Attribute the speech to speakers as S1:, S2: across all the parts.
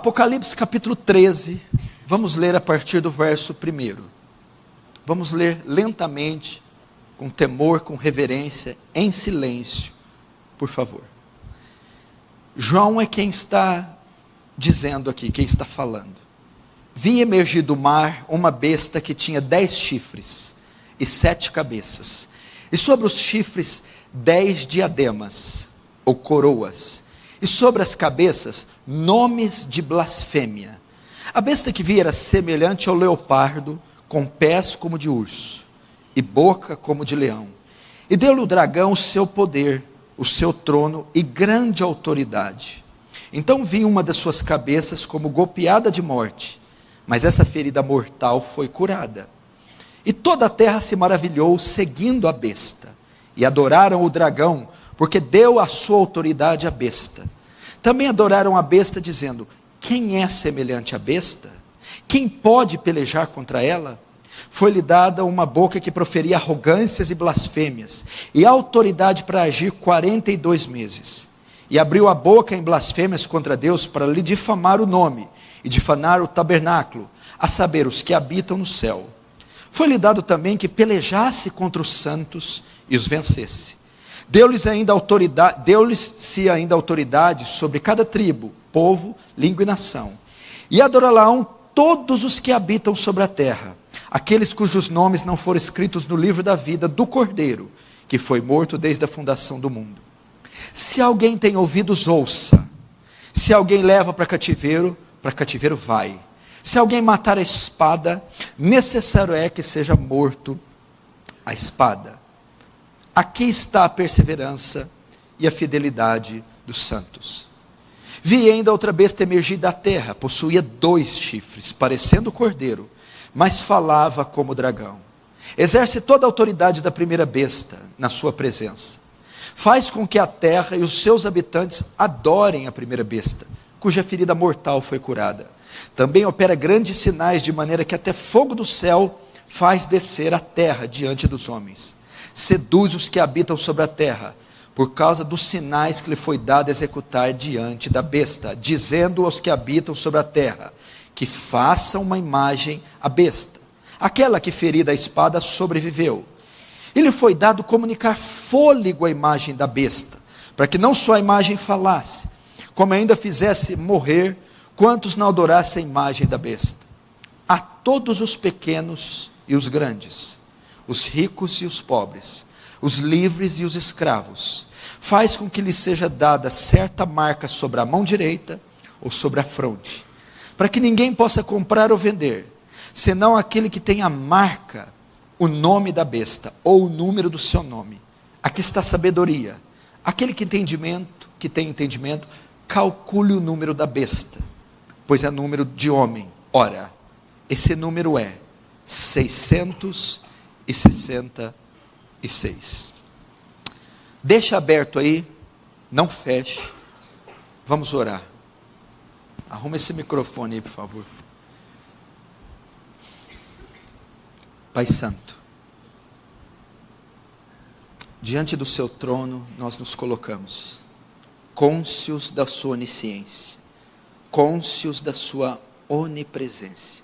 S1: Apocalipse capítulo 13, vamos ler a partir do verso 1. Vamos ler lentamente, com temor, com reverência, em silêncio, por favor. João é quem está dizendo aqui, quem está falando. Vi emergir do mar uma besta que tinha 10 chifres e 7 cabeças, e sobre os chifres 10 diademas, ou coroas, e sobre as cabeças nomes de blasfêmia. A besta que vi era semelhante ao leopardo, com pés como de urso, e boca como de leão. E deu-lhe o dragão o seu poder, o seu trono e grande autoridade. Então vi uma das suas cabeças como golpeada de morte, mas essa ferida mortal foi curada. E toda a terra se maravilhou seguindo a besta, e adoraram o dragão, porque deu a sua autoridade à besta. Também adoraram a besta, dizendo: quem é semelhante à besta? Quem pode pelejar contra ela? Foi-lhe dada uma boca que proferia arrogâncias e blasfêmias, e autoridade para agir 42 meses. E abriu a boca em blasfêmias contra Deus, para lhe difamar o nome, e difamar o tabernáculo, a saber, os que habitam no céu. Foi-lhe dado também que pelejasse contra os santos, e os vencesse. Deu-lhes ainda autoridade sobre cada tribo, povo, língua e nação. E adorá-lo-ão todos os que habitam sobre a terra, aqueles cujos nomes não foram escritos no livro da vida do Cordeiro, que foi morto desde a fundação do mundo. Se alguém tem ouvidos, ouça. Se alguém leva para cativeiro vai. Se alguém matar a espada, necessário é que seja morto a espada. Aqui está a perseverança e a fidelidade dos santos. Vi ainda outra besta emergir da terra, possuía 2 chifres, parecendo cordeiro, mas falava como dragão. Exerce toda a autoridade da primeira besta na sua presença. Faz com que a terra e os seus habitantes adorem a primeira besta, cuja ferida mortal foi curada. Também opera grandes sinais, de maneira que até fogo do céu faz descer a terra diante dos homens. Seduz os que habitam sobre a terra, por causa dos sinais que lhe foi dado executar diante da besta, dizendo aos que habitam sobre a terra, que façam uma imagem à besta, aquela que ferida a espada sobreviveu. E lhe foi dado comunicar fôlego à imagem da besta, para que não só a imagem falasse, como ainda fizesse morrer quantos não adorassem a imagem da besta. A todos os pequenos e os grandes, os ricos e os pobres, os livres e os escravos, faz com que lhes seja dada certa marca sobre a mão direita ou sobre a fronte, para que ninguém possa comprar ou vender, senão aquele que tem a marca, o nome da besta, ou o número do seu nome. Aqui está a sabedoria. Aquele que tem entendimento, calcule o número da besta, pois é número de homem. Ora, esse número é 666. Deixa aberto aí, não feche. Vamos orar. Arruma esse microfone aí, por favor. Pai Santo, diante do seu trono nós nos colocamos, cônscios da sua onisciência, cônscios da sua onipresença,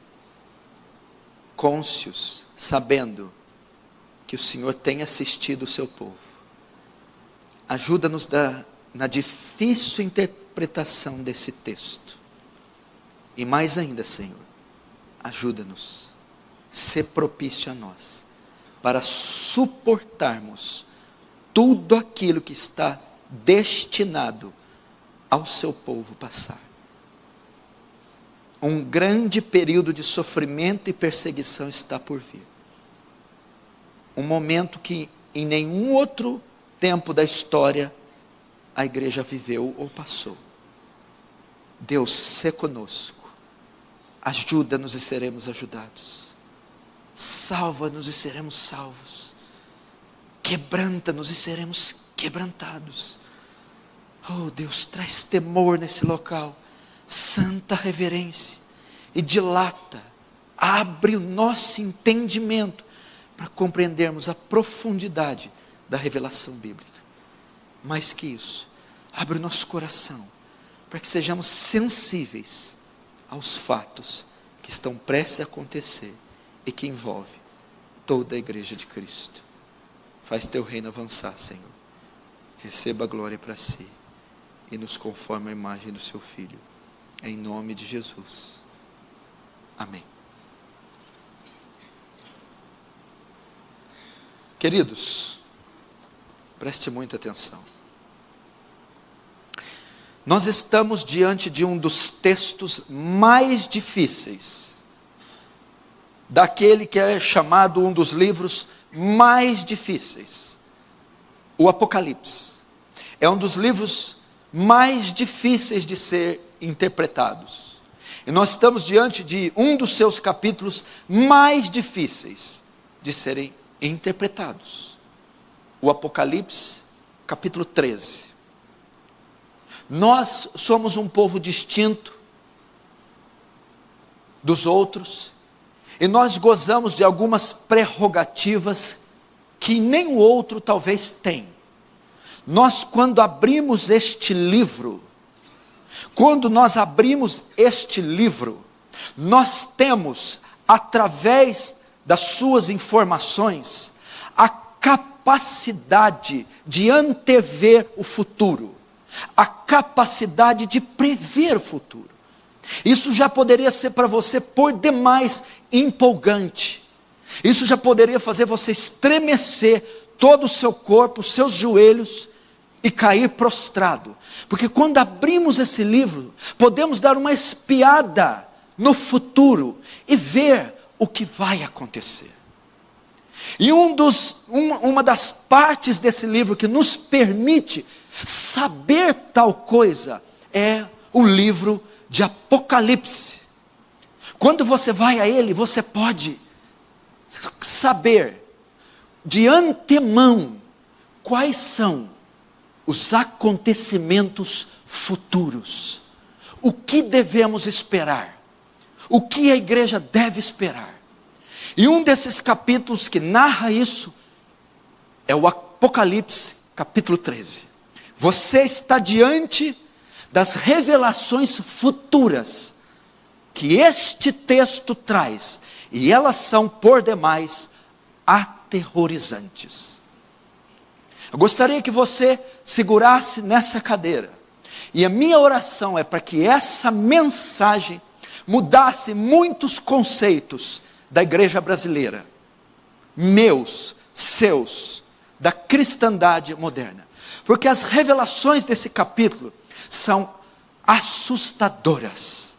S1: cônscios sabendo que o Senhor tem assistido o seu povo. Ajuda-nos na difícil interpretação desse texto. E mais ainda, Senhor, ajuda-nos, ser propício a nós, para suportarmos tudo aquilo que está destinado ao seu povo passar. Um grande período de sofrimento e perseguição está por vir. Um momento que em nenhum outro tempo da história a igreja viveu ou passou. Deus, sê conosco. Ajuda-nos e seremos ajudados. Salva-nos e seremos salvos. Quebranta-nos e seremos quebrantados. Oh Deus, traz temor nesse local, santa reverência, e dilata, abre o nosso entendimento, para compreendermos a profundidade da revelação bíblica. Mais que isso, abre o nosso coração, para que sejamos sensíveis aos fatos que estão prestes a acontecer e que envolve toda a igreja de Cristo. Faz teu reino avançar, Senhor. Receba a glória para si e nos conforme a imagem do seu Filho. Em nome de Jesus. Amém. Queridos, preste muita atenção. Nós estamos diante de um dos textos mais difíceis, daquele que é chamado um dos livros mais difíceis, o Apocalipse. É um dos livros mais difíceis de ser interpretados. E nós estamos diante de um dos seus capítulos mais difíceis de serem interpretados. O Apocalipse, capítulo 13. Nós somos um povo distinto dos outros, e nós gozamos de algumas prerrogativas que nem o outro talvez tem. Nós, quando abrimos este livro, nós temos, através das suas informações, a capacidade de antever o futuro, a capacidade de prever o futuro. Isso já poderia ser para você por demais empolgante. Isso já poderia fazer você estremecer todo o seu corpo, os seus joelhos, e cair prostrado. Porque quando abrimos esse livro, podemos dar uma espiada no futuro e ver o que vai acontecer. E uma das partes desse livro que nos permite saber tal coisa é o livro de Apocalipse. Quando você vai a ele, você pode saber de antemão quais são os acontecimentos futuros, o que devemos esperar, o que a igreja deve esperar. E um desses capítulos que narra isso é o Apocalipse, capítulo 13. Você está diante das revelações futuras que este texto traz, e elas são por demais aterrorizantes. Eu gostaria que você segurasse nessa cadeira, e a minha oração é para que essa mensagem mudasse muitos conceitos da igreja brasileira, meus, seus, da cristandade moderna, porque as revelações desse capítulo são assustadoras,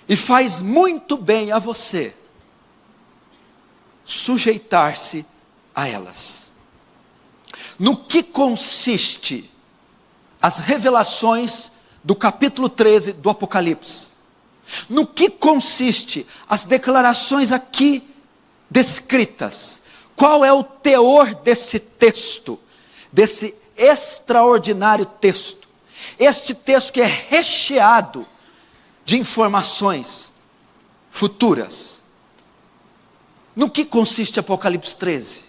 S1: e faz muito bem a você sujeitar-se a elas. No que consiste as revelações do capítulo 13 do Apocalipse? No que consiste as declarações aqui descritas? Qual é o teor desse texto, desse extraordinário texto? Este texto que é recheado de informações futuras. No que consiste Apocalipse 13?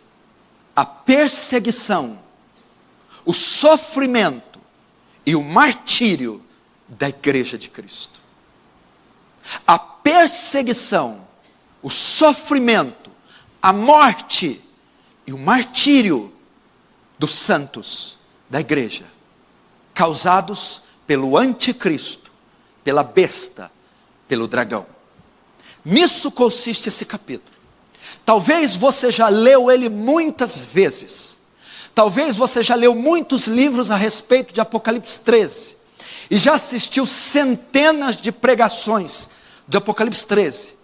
S1: A perseguição, o sofrimento e o martírio da igreja de Cristo. A perseguição, o sofrimento, a morte e o martírio dos santos da igreja, causados pelo anticristo, pela besta, pelo dragão. Nisso consiste esse capítulo. Talvez você já leu ele muitas vezes. Talvez você já leu muitos livros a respeito de Apocalipse 13. E já assistiu centenas de pregações de Apocalipse 13.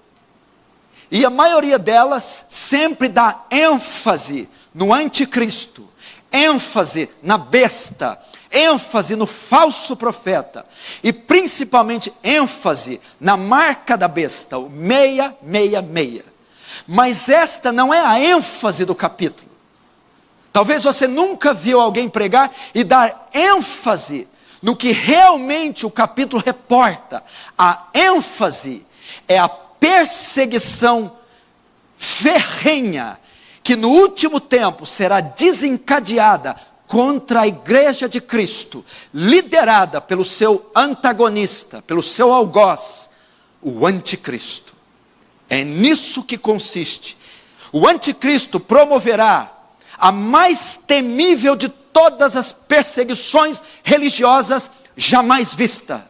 S1: E a maioria delas sempre dá ênfase no anticristo, ênfase na besta, ênfase no falso profeta, e principalmente ênfase na marca da besta, o 666. Mas esta não é a ênfase do capítulo. Talvez você nunca viu alguém pregar e dar ênfase no que realmente o capítulo reporta. A ênfase é a perseguição ferrenha que no último tempo será desencadeada contra a igreja de Cristo, liderada pelo seu antagonista, pelo seu algoz, o anticristo. É nisso que consiste. O anticristo promoverá a mais temível de todas as perseguições religiosas jamais vista.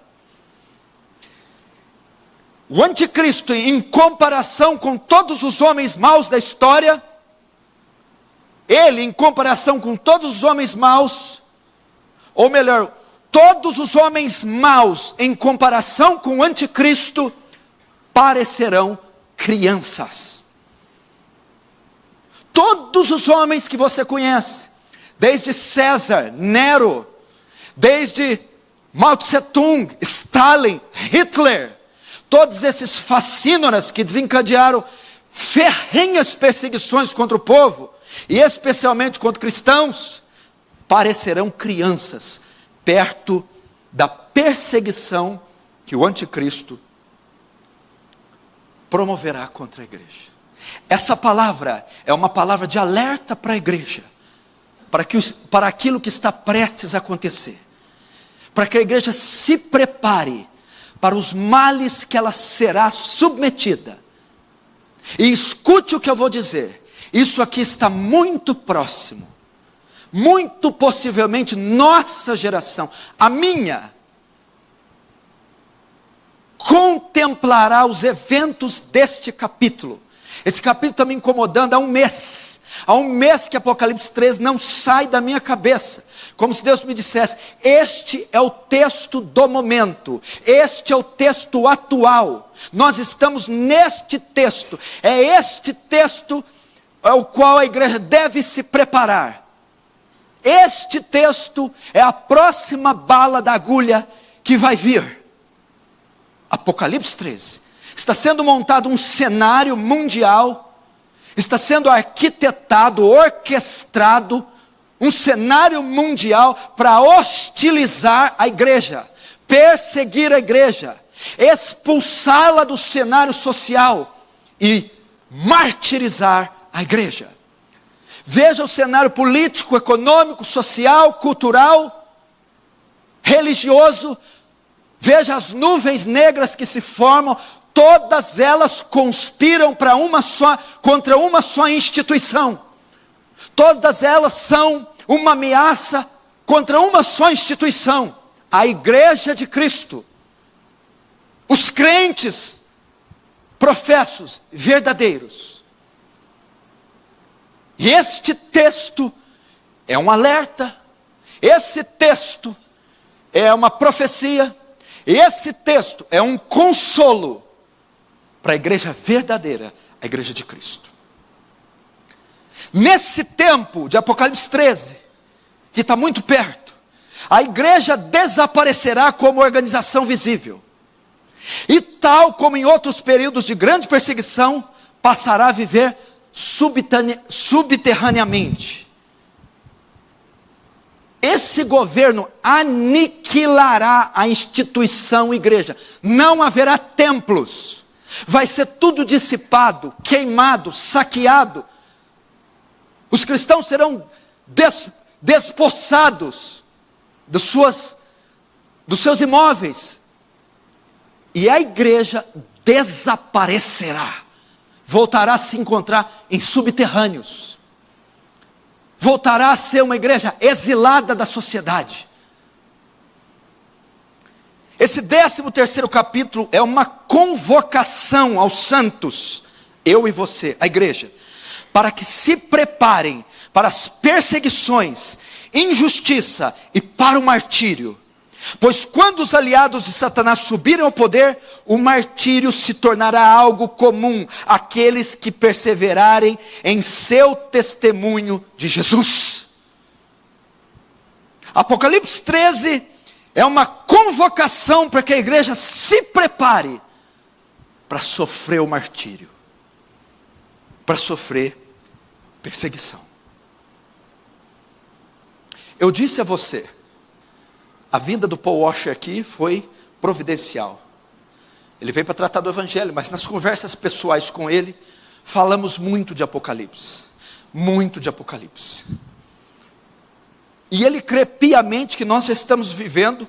S1: O anticristo, em comparação com todos os homens maus da história, ele, em comparação com todos os homens maus, ou melhor, todos os homens maus, em comparação com o anticristo, parecerão crianças. Todos os homens que você conhece, desde César, Nero, desde Mao Tse Tung, Stalin, Hitler, todos esses fascínoras que desencadearam ferrenhas perseguições contra o povo, e especialmente contra cristãos, parecerão crianças perto da perseguição que o anticristo promoverá contra a igreja. Essa palavra é uma palavra de alerta para a igreja, para aquilo que está prestes a acontecer, para que a igreja se prepare para os males que ela será submetida. E escute o que eu vou dizer. Isso aqui está muito próximo, muito possivelmente nossa geração, a minha, contemplará os eventos deste capítulo. Esse capítulo está me incomodando há um mês. Há um mês que Apocalipse 13 não sai da minha cabeça. Como se Deus me dissesse, este é o texto do momento. Este é o texto atual. Nós estamos neste texto. É este texto ao qual a igreja deve se preparar. Este texto é a próxima bala da agulha que vai vir. Apocalipse 13. Está sendo montado um cenário mundial, está sendo arquitetado, orquestrado, um cenário mundial para hostilizar a igreja, perseguir a igreja, expulsá-la do cenário social e martirizar a igreja. Veja o cenário político, econômico, social, cultural, religioso. Veja as nuvens negras que se formam, todas elas conspiram contra uma só instituição. Todas elas são uma ameaça contra uma só instituição, a igreja de Cristo. Os crentes professos verdadeiros. E este texto é um alerta, esse texto é uma profecia, esse texto é um consolo para a igreja verdadeira, a igreja de Cristo. Nesse tempo de Apocalipse 13, que está muito perto, a igreja desaparecerá como organização visível. E tal como em outros períodos de grande perseguição, passará a viver subterraneamente. Esse governo aniquilará a instituição igreja. Não haverá templos. Vai ser tudo dissipado, queimado, saqueado. Os cristãos serão despossados dos seus imóveis. E a igreja desaparecerá. Voltará a se encontrar em subterrâneos. Voltará a ser uma igreja exilada da sociedade. Esse 13º capítulo é uma convocação aos santos, eu e você, a igreja, para que se preparem para as perseguições, injustiça e para o martírio. Pois quando os aliados de Satanás subirem ao poder, o martírio se tornará algo comum àqueles que perseverarem em seu testemunho de Jesus. Apocalipse 13 é uma convocação para que a igreja se prepare para sofrer o martírio, para sofrer perseguição. Eu disse a você, a vinda do Paul Washer aqui foi providencial. Ele veio para tratar do Evangelho, mas nas conversas pessoais com ele, falamos muito de Apocalipse. Muito de Apocalipse. E E ele crê piamente que nós já estamos vivendo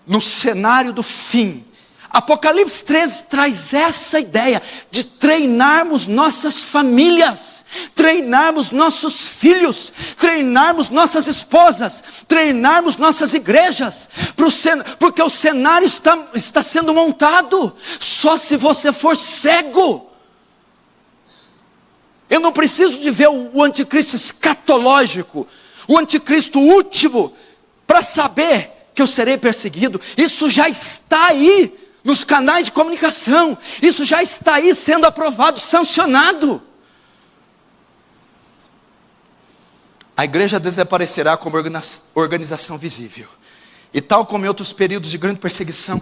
S1: no cenário do fim. Apocalipse 13 traz essa ideia de treinarmos nossas famílias, treinarmos nossos filhos, treinarmos nossas esposas, treinarmos nossas igrejas, porque o cenário está sendo montado. Só se você for cego. Eu não preciso de ver o anticristo escatológico, o anticristo último, para saber que eu serei perseguido. Isso já está aí nos canais de comunicação, isso já está aí sendo aprovado, sancionado. A igreja desaparecerá como organização visível, e tal como em outros períodos de grande perseguição,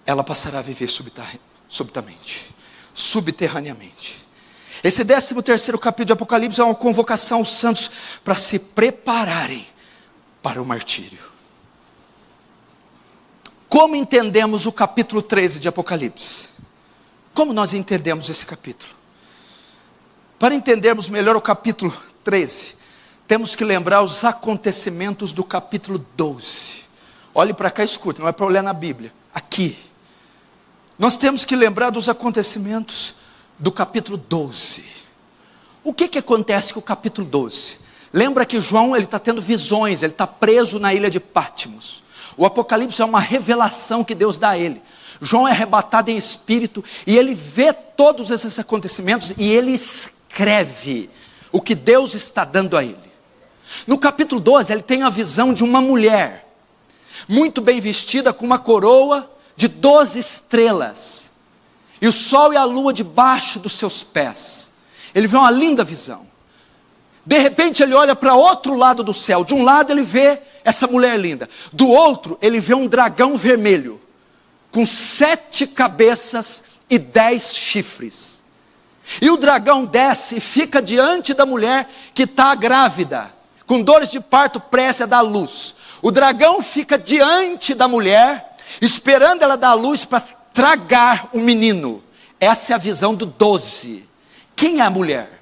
S1: ela passará a viver subitamente, subterraneamente. Esse 13º capítulo de Apocalipse é uma convocação aos santos para se prepararem para o martírio. Como entendemos o capítulo 13 de Apocalipse? Como nós entendemos esse capítulo? Para entendermos melhor o capítulo 13, temos que lembrar os acontecimentos do capítulo 12. Olhe para cá e escute, não é para olhar na Bíblia, aqui. Nós temos que lembrar dos acontecimentos do capítulo 12. O que acontece com o capítulo 12? Lembra que João está tendo visões, ele está preso na ilha de Patmos. O Apocalipse é uma revelação que Deus dá a ele. João é arrebatado em espírito e ele vê todos esses acontecimentos e ele escreve o que Deus está dando a ele. No capítulo 12 ele tem a visão de uma mulher, muito bem vestida, com uma coroa de 12 estrelas, e o sol e a lua debaixo dos seus pés. Ele vê uma linda visão. De repente ele olha para outro lado do céu. De um lado ele vê essa mulher linda, do outro ele vê um dragão vermelho, com 7 cabeças e 10 chifres. E o dragão desce e fica diante da mulher que está grávida, com dores de parto prestes a dar luz. O dragão fica diante da mulher, esperando ela dar luz para tragar o menino. Essa é a visão do 12. Quem é a mulher?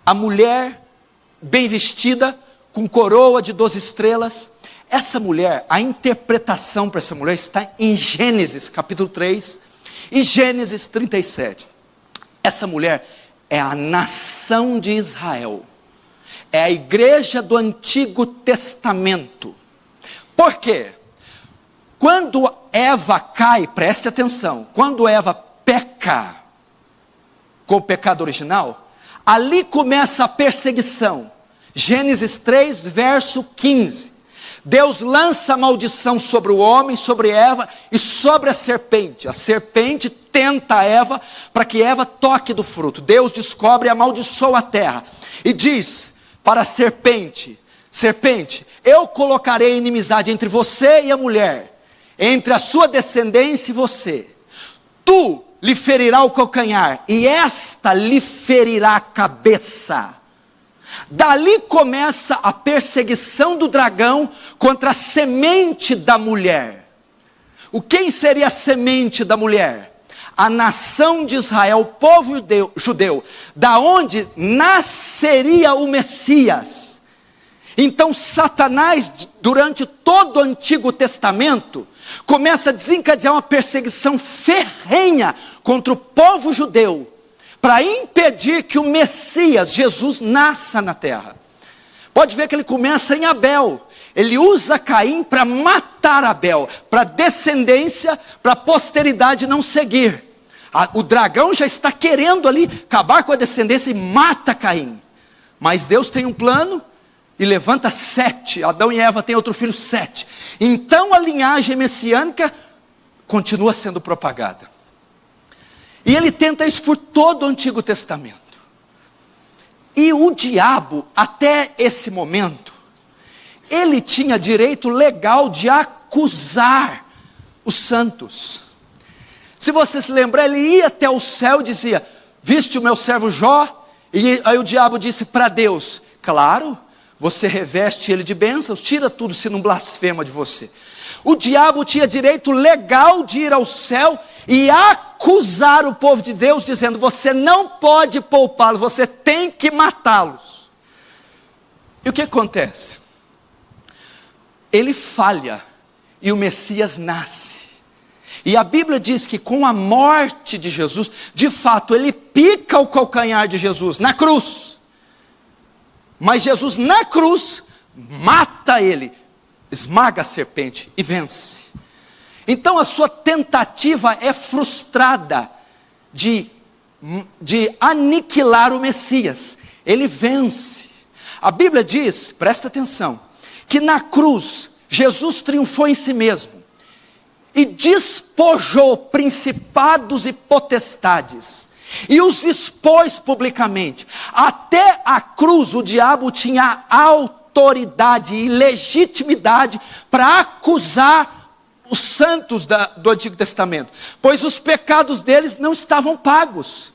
S1: A mulher bem vestida, com coroa de 12 estrelas. Essa mulher, a interpretação para essa mulher está em Gênesis capítulo 3 e Gênesis 37. Essa mulher é a nação de Israel, é a igreja do Antigo Testamento. Por quê? Quando Eva cai, preste atenção, quando Eva peca com o pecado original, ali começa a perseguição. Gênesis 3, verso 15. Deus lança a maldição sobre o homem, sobre Eva e sobre a serpente. A serpente tenta Eva para que Eva toque do fruto. Deus descobre e amaldiçoa a terra. E diz para a serpente: serpente, eu colocarei inimizade entre você e a mulher, entre a sua descendência e você. Tu lhe ferirá o calcanhar, e esta lhe ferirá a cabeça. Dali começa a perseguição do dragão contra a semente da mulher. Quem seria a semente da mulher? A nação de Israel, o povo judeu, da onde nasceria o Messias. Então Satanás, durante todo o Antigo Testamento, começa a desencadear uma perseguição ferrenha contra o povo judeu, para impedir que o Messias, Jesus, nasça na terra. Pode ver que ele começa em Abel. Ele usa Caim para matar Abel, para a descendência, para a posteridade não seguir. O dragão já está querendo ali acabar com a descendência e mata Caim. Mas Deus tem um plano e levanta 7. Adão e Eva têm outro filho, 7. Então a linhagem messiânica continua sendo propagada. E ele tenta isso por todo o Antigo Testamento. E o diabo, até esse momento, ele tinha direito legal de acusar os santos. Se você se lembrar, ele ia até o céu e dizia: viste o meu servo Jó? E aí o diabo disse para Deus: claro, você reveste ele de bênçãos, tira tudo se não blasfema de você. O diabo tinha direito legal de ir ao céu e acusar o povo de Deus, dizendo: você não pode poupá-los, você tem que matá-los.
S2: E o que acontece? Ele falha e o Messias nasce. E a Bíblia diz que com a morte de Jesus, de fato, ele pica o calcanhar de Jesus na cruz. Mas Jesus na cruz mata ele, esmaga a serpente e vence. Então a sua tentativa é frustrada de aniquilar o Messias. Ele vence. A Bíblia diz, presta atenção, que na cruz Jesus triunfou em si mesmo e despojou principados e potestades e os expôs publicamente. Até a cruz o diabo tinha autoridade e legitimidade para acusar os santos do Antigo Testamento, pois os pecados deles não estavam pagos.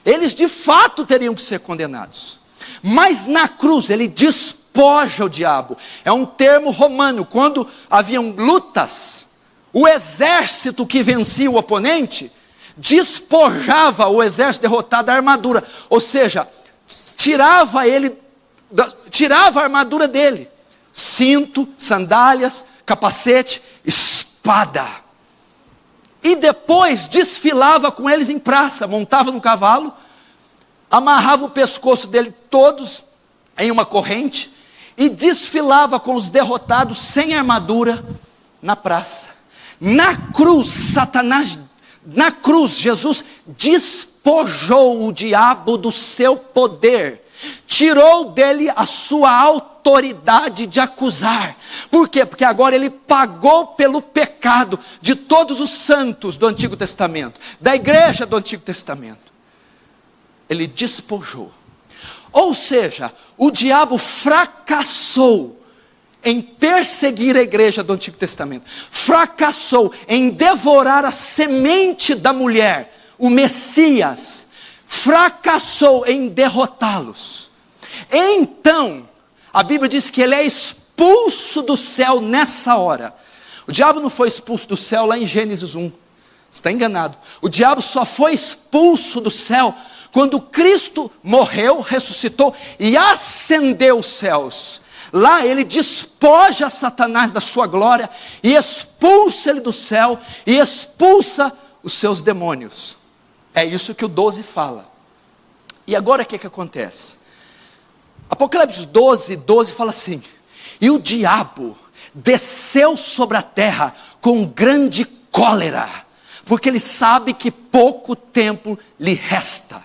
S2: Eles de fato teriam que ser condenados. Mas na cruz ele despoja o diabo. É um termo romano. Quando haviam lutas, o exército que vencia o oponente despojava o exército derrotado da armadura. Ou seja, tirava a armadura dele. Cinto, sandálias, capacete, espada. E depois desfilava com eles em praça, montava no cavalo, amarrava o pescoço dele todos em uma corrente e desfilava com os derrotados sem armadura na praça. Na cruz, Jesus despojou o diabo do seu poder, tirou dele a sua autoridade de acusar. Por quê? Porque agora ele pagou pelo pecado de todos os santos do Antigo Testamento, da igreja do Antigo Testamento. Ele despojou. Ou seja, o diabo fracassou em perseguir a igreja do Antigo Testamento, fracassou em devorar a semente da mulher, o Messias, fracassou em derrotá-los. Então, a Bíblia diz que ele é expulso do céu nessa hora. O diabo não foi expulso do céu lá em Gênesis 1, está enganado. O diabo só foi expulso do céu quando Cristo morreu, ressuscitou e ascendeu os céus. Lá ele despoja Satanás da sua glória e expulsa ele do céu e expulsa os seus demônios. É isso que o 12 fala. E agora o que acontece? Apocalipse 12 fala assim: e o diabo desceu sobre a terra com grande cólera, porque ele sabe que pouco tempo lhe resta.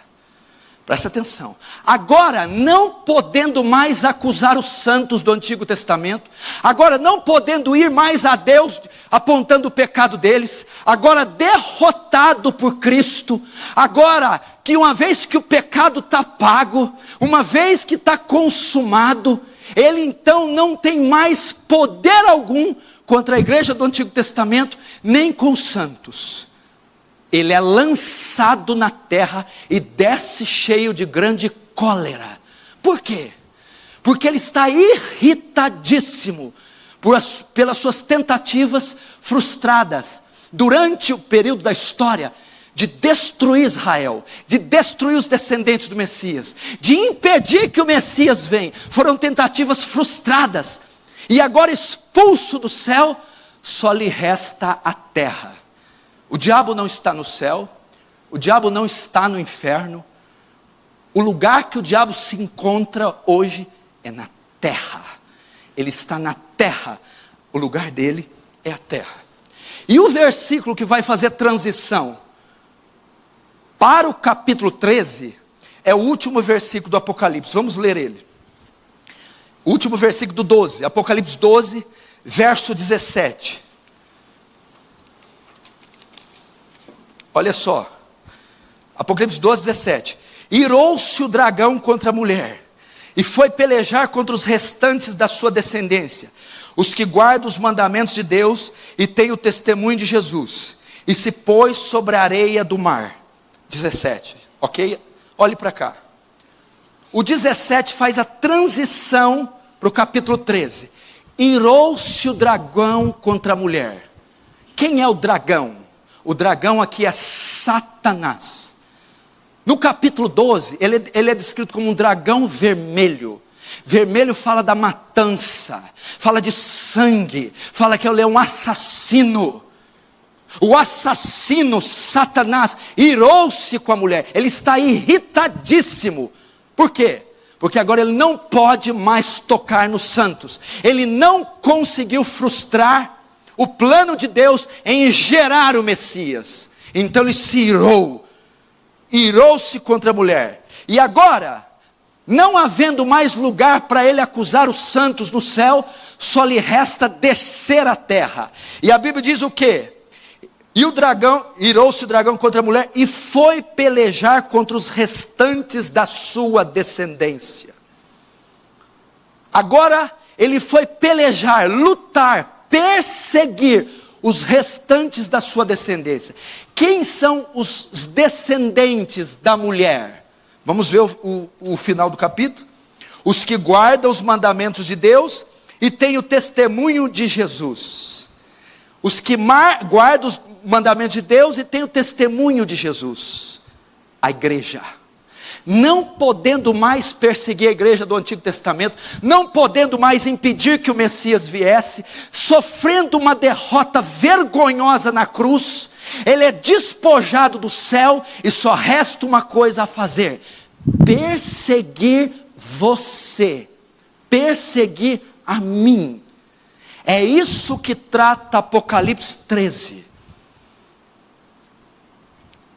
S2: Presta atenção. Agora, não podendo mais acusar os santos do Antigo Testamento, agora não podendo ir mais a Deus apontando o pecado deles, agora derrotado por Cristo, agora que uma vez que o pecado está pago, uma vez que está consumado, ele então não tem mais poder algum contra a igreja do Antigo Testamento, nem com os santos. Ele é lançado na terra e desce cheio de grande cólera. Por quê? Porque ele está irritadíssimo pelas suas tentativas frustradas durante o período da história de destruir Israel, de destruir os descendentes do Messias, de impedir que o Messias venha. Foram tentativas frustradas. E agora, expulso do céu, só lhe resta a terra. O diabo não está no céu, o diabo não está no inferno. O lugar que o diabo se encontra hoje é na terra. Ele está na terra, o lugar dele é a terra. E o versículo que vai fazer transição para o capítulo 13 é o último versículo do Apocalipse. Vamos ler ele. O último versículo do 12, Apocalipse 12, verso 17. Olha só, Apocalipse 12, 17. Irou-se o dragão contra a mulher, e foi pelejar contra os restantes da sua descendência, os que guardam os mandamentos de Deus e têm o testemunho de Jesus, e se pôs sobre a areia do mar. 17, ok? Olhe para cá. O 17 faz a transição para o capítulo 13. Irou-se o dragão contra a mulher. Quem é o dragão? O dragão aqui é Satanás. No capítulo 12, ele é descrito como um dragão vermelho. Vermelho fala da matança, fala de sangue, fala que ele é um assassino. O assassino, Satanás, irou-se com a mulher. Ele está irritadíssimo. Por quê? Porque agora ele não pode mais tocar nos santos. Ele não conseguiu frustrar o plano de Deus em gerar o Messias. Então ele se irou-se contra a mulher. E agora, não havendo mais lugar para ele acusar os santos no céu, só lhe resta descer à terra. E a Bíblia diz o quê? E o dragão, irou-se o dragão contra a mulher e foi pelejar contra os restantes da sua descendência. Agora ele foi pelejar, lutar, perseguir os restantes da sua descendência. Quem são os descendentes da mulher? Vamos ver o final do capítulo. Os que guardam os mandamentos de Deus e têm o testemunho de Jesus. Os que guardam os mandamentos de Deus e têm o testemunho de Jesus. A igreja. Não podendo mais perseguir a igreja do Antigo Testamento, não podendo mais impedir que o Messias viesse, sofrendo uma derrota vergonhosa na cruz, ele é despojado do céu e só resta uma coisa a fazer: perseguir você, perseguir a mim. É isso que trata Apocalipse 13.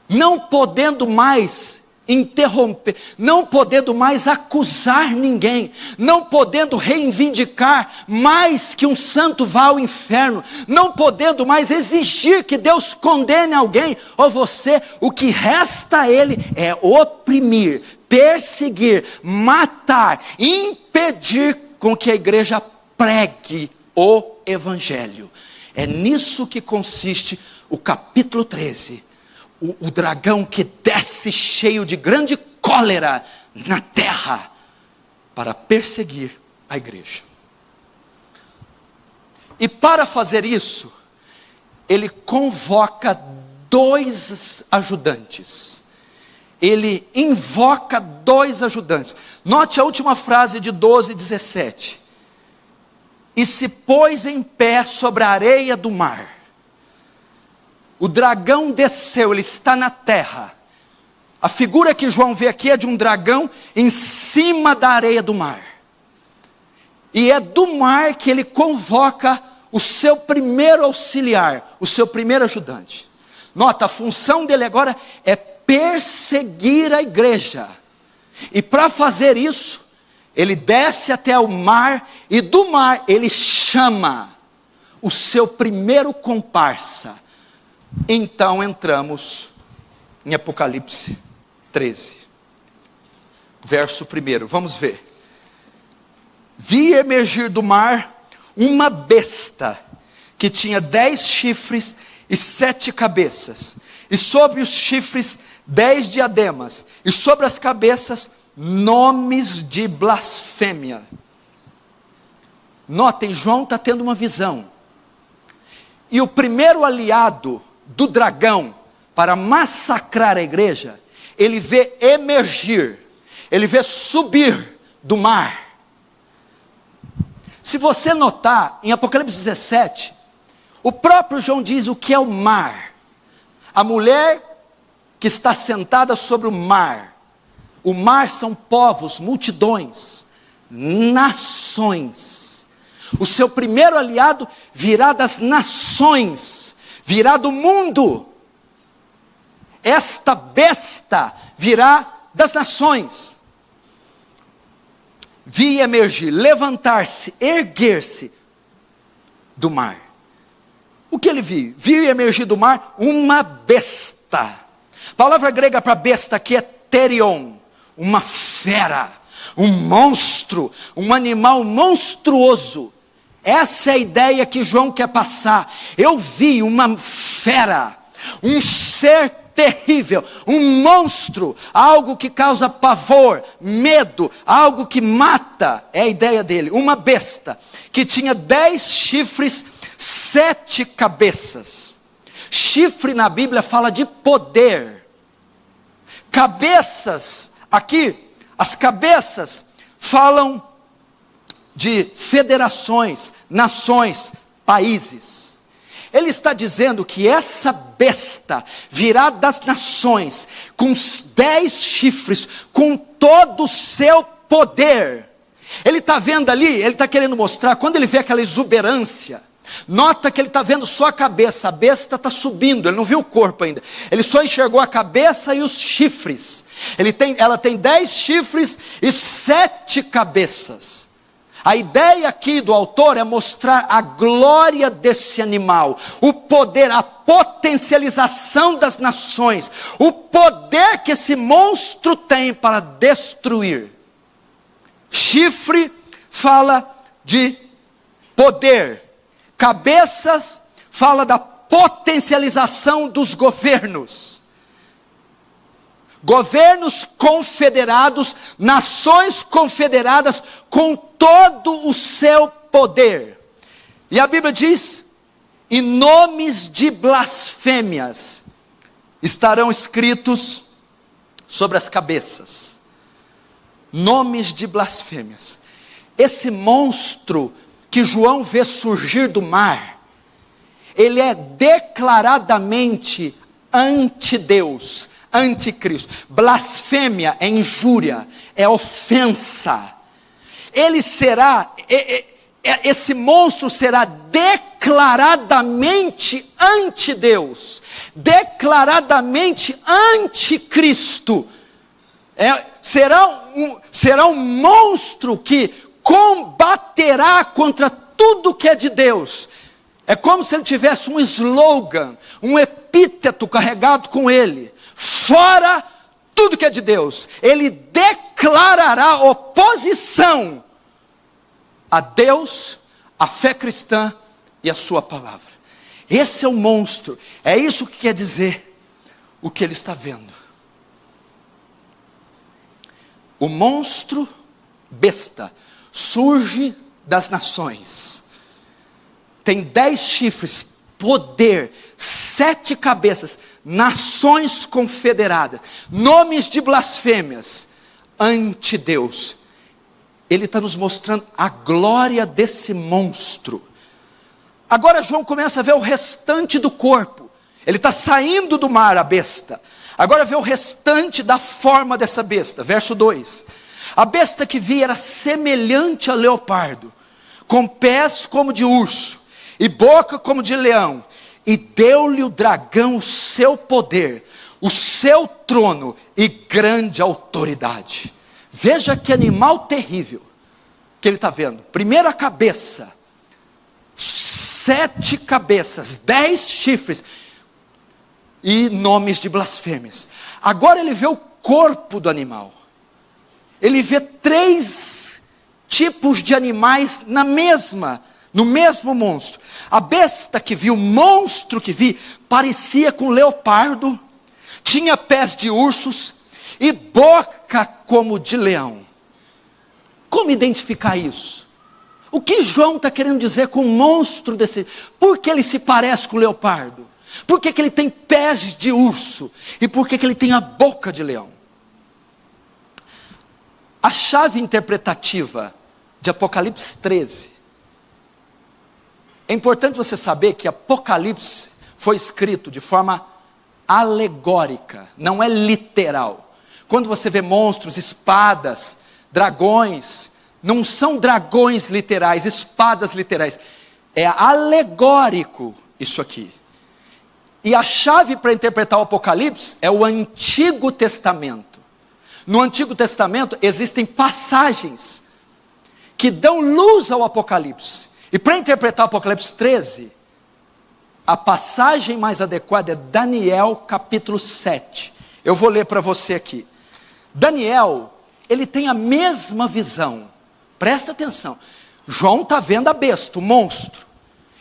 S2: Não podendo mais interromper, não podendo mais acusar ninguém, não podendo reivindicar mais que um santo vá ao inferno, não podendo mais exigir que Deus condene alguém ou você, o que resta a ele é oprimir, perseguir, matar, impedir com que a igreja pregue o evangelho. É nisso que consiste o capítulo 13. O dragão que desce cheio de grande cólera na terra para perseguir a igreja. E para fazer isso, ele convoca 2 ajudantes. Ele invoca 2 ajudantes. Note a última frase de 12:17. E se pôs em pé sobre a areia do mar. O dragão desceu, ele está na terra. A figura que João vê aqui é de um dragão em cima da areia do mar. E é do mar que ele convoca o seu primeiro auxiliar, o seu primeiro ajudante. Nota, a função dele agora é perseguir a igreja. E para fazer isso, ele desce até o mar e do mar ele chama o seu primeiro comparsa. Então entramos em Apocalipse 13, verso 1, vamos ver. Vi emergir do mar uma besta, que tinha 10 chifres e 7 cabeças, e sobre os chifres 10 diademas, e sobre as cabeças nomes de blasfêmia. Notem, João está tendo uma visão, e o primeiro aliado do dragão para massacrar a igreja, ele vê emergir, ele vê subir do mar. Se você notar, em Apocalipse 17, o próprio João diz o que é o mar. A mulher que está sentada sobre o mar. O mar são povos, multidões, nações. O seu primeiro aliado virá das nações, virá do mundo. Esta besta virá das nações. Vi emergir, levantar-se, erguer-se do mar. O que ele viu? Viu emergir do mar uma besta. A palavra grega para besta aqui é terion, uma fera, um monstro, um animal monstruoso. Essa é a ideia que João quer passar. Eu vi uma fera, um ser terrível, um monstro, algo que causa pavor, medo, algo que mata, é a ideia dele. Uma besta, que tinha 10 chifres, 7 cabeças. Chifre na Bíblia fala de poder. Cabeças, aqui, as cabeças falam de federações, nações, países. Ele está dizendo que essa besta virá das nações, com os 10 chifres, com todo o seu poder. Ele está vendo ali, ele está querendo mostrar, quando ele vê aquela exuberância, nota que ele está vendo só a cabeça, a besta está subindo, ele não viu o corpo ainda, ele só enxergou a cabeça e os chifres. Ela tem 10 chifres e 7 cabeças. A ideia aqui do autor é mostrar a glória desse animal, o poder, a potencialização das nações, o poder que esse monstro tem para destruir. Chifre fala de poder, cabeças fala da potencialização dos governos. Governos confederados, nações confederadas com todo o seu poder. E a Bíblia diz, e nomes de blasfêmias estarão escritos sobre as cabeças. Nomes de blasfêmias. Esse monstro que João vê surgir do mar, ele é declaradamente anti-Deus, anticristo. Blasfêmia é injúria, é ofensa. Ele será, esse monstro será declaradamente anti-Deus, declaradamente anticristo. Será um monstro que combaterá contra tudo que é de Deus. É como se ele tivesse um slogan, um epíteto carregado com ele. Fora tudo que é de Deus. Ele declarará oposição a Deus, a fé cristã e a sua palavra. Esse é o monstro. É isso que quer dizer o que ele está vendo. O monstro besta surge das nações. Tem 10 chifres, poder, 7 cabeças, nações confederadas, nomes de blasfêmias, anti-Deus. Ele está nos mostrando a glória desse monstro. Agora João começa a ver o restante do corpo. Ele está saindo do mar, a besta. Agora vê o restante da forma dessa besta. Verso 2. A besta que vi era semelhante a leopardo, com pés como de urso, e boca como de leão. E deu-lhe o dragão o seu poder, o seu trono e grande autoridade. Veja que animal terrível que ele está vendo. Primeira cabeça, 7 cabeças, 10 chifres e nomes de blasfêmias. Agora ele vê o corpo do animal. Ele vê 3 tipos de animais no mesmo monstro. A besta que vi, o monstro que vi, parecia com leopardo, tinha pés de ursos e boca como de leão. Como identificar isso? O que João está querendo dizer com um monstro desse? Por que ele se parece com o leopardo? Por que ele tem pés de urso? E por que ele tem a boca de leão? A chave interpretativa de Apocalipse 13. É importante você saber que Apocalipse foi escrito de forma alegórica, não é literal. Quando você vê monstros, espadas, dragões, não são dragões literais, espadas literais. É alegórico isso aqui. E a chave para interpretar o Apocalipse é o Antigo Testamento. No Antigo Testamento existem passagens que dão luz ao Apocalipse. E para interpretar o Apocalipse 13, a passagem mais adequada é Daniel capítulo 7. Eu vou ler para você aqui. Daniel, ele tem a mesma visão. Presta atenção. João está vendo a besta, o monstro.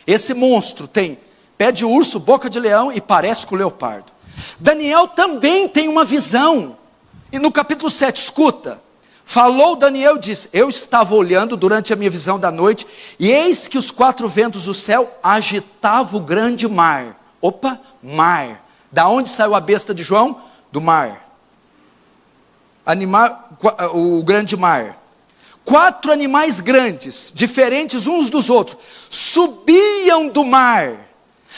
S2: Esse monstro tem pé de urso, boca de leão e parece com o leopardo. Daniel também tem uma visão. E no capítulo 7, escuta. Falou Daniel e disse: eu estava olhando durante a minha visão da noite, e eis que os 4 ventos do céu agitavam o grande mar. Opa, mar. Da onde saiu a besta de João? Do mar. O grande mar.
S1: 4 animais grandes, diferentes uns dos outros, subiam do mar.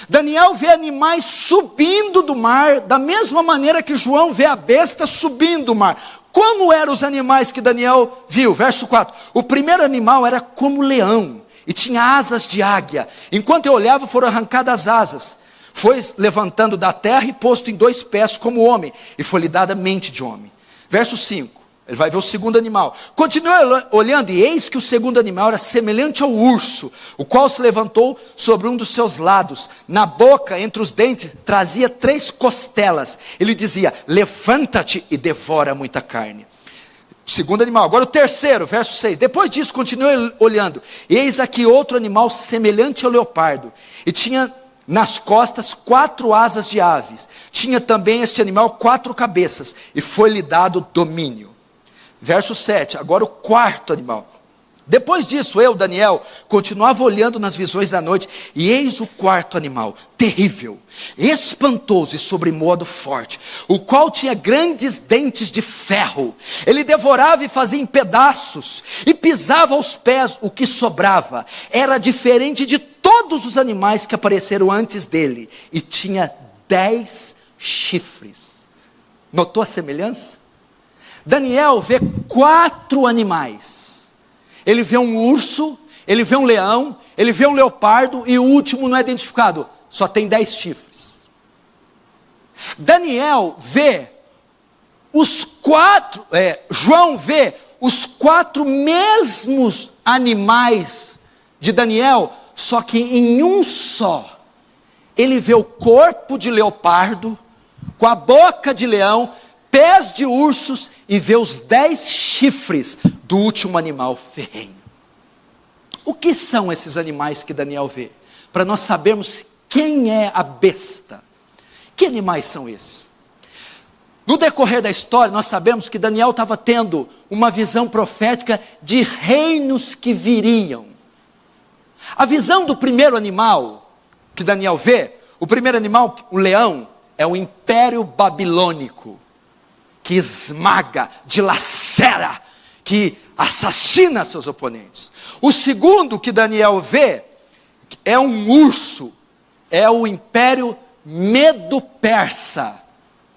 S1: Daniel vê animais subindo do mar, da mesma maneira que João vê a besta subindo do mar. Como eram os animais que Daniel viu? Verso 4. O primeiro animal era como leão, e tinha asas de águia. Enquanto eu olhava, foram arrancadas as asas. Foi levantando da terra e posto em 2 pés como homem, e foi-lhe dada mente de homem. Verso 5. Ele vai ver o segundo animal. Continuei olhando, e eis que o segundo animal era semelhante ao urso, o qual se levantou sobre um dos seus lados. Na boca, entre os dentes, trazia 3 costelas. Ele dizia: levanta-te e devora muita carne. O segundo animal. Agora o terceiro, verso 6. Depois disso, continuei olhando. Eis aqui outro animal semelhante ao leopardo. E tinha nas costas 4 asas de aves. Tinha também este animal 4 cabeças. E foi-lhe dado domínio. Verso 7, agora o quarto animal. Depois disso, eu, Daniel, continuava olhando nas visões da noite, e eis o quarto animal, terrível, espantoso e sobremodo forte, o qual tinha grandes dentes de ferro. Ele devorava e fazia em pedaços, e pisava aos pés o que sobrava. Era diferente de todos os animais que apareceram antes dele, e tinha 10 chifres. Notou a semelhança? Daniel vê 4 animais. Ele vê um urso, ele vê um leão, ele vê um leopardo, e o último não é identificado, só tem 10 chifres. Daniel vê João vê os 4 mesmos animais de Daniel, só que em um só. Ele vê o corpo de leopardo, com a boca de leão, pés de ursos, e vê os 10 chifres do último animal ferrenho. O que são esses animais que Daniel vê? Para nós sabermos quem é a besta. Que animais são esses? No decorrer da história, nós sabemos que Daniel estava tendo uma visão profética de reinos que viriam. A visão do primeiro animal que Daniel vê, o primeiro animal, o leão, é o Império Babilônico, que esmaga, dilacera, que assassina seus oponentes. O segundo que Daniel vê é um urso, é o Império Medo-Persa,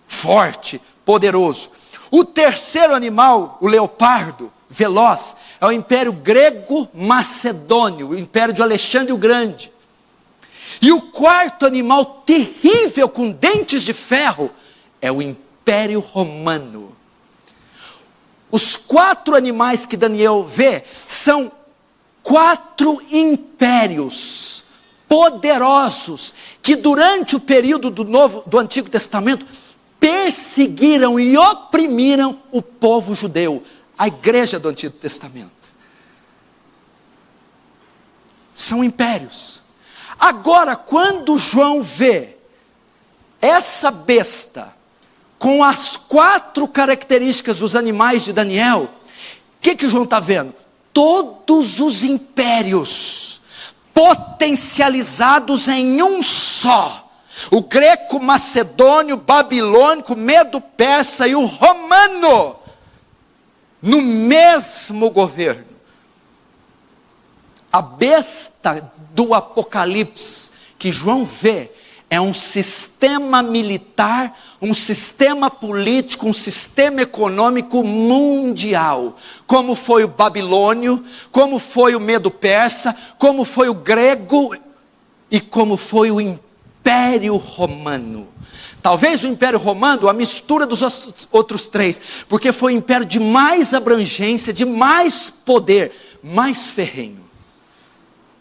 S1: forte, poderoso. O terceiro animal, o leopardo, veloz, é o Império Grego-Macedônio, o Império de Alexandre o Grande. E o quarto animal terrível, com dentes de ferro, é o Império Romano. Os 4 animais que Daniel vê são 4 impérios poderosos que durante o período do Antigo Testamento perseguiram e oprimiram o povo judeu, a igreja do Antigo Testamento. São impérios. Agora, quando João vê essa besta com as 4 características dos animais de Daniel, o que João está vendo? Todos os impérios potencializados em um só. O greco, macedônio, babilônico, medo-persa e o romano, no mesmo governo. A besta do Apocalipse que João vê é um sistema militar, um sistema político, um sistema econômico mundial. Como foi o babilônio, como foi o medo-persa, como foi o grego e como foi o Império Romano. Talvez o Império Romano, a mistura dos outros 3, porque foi o império de mais abrangência, de mais poder, mais ferrenho.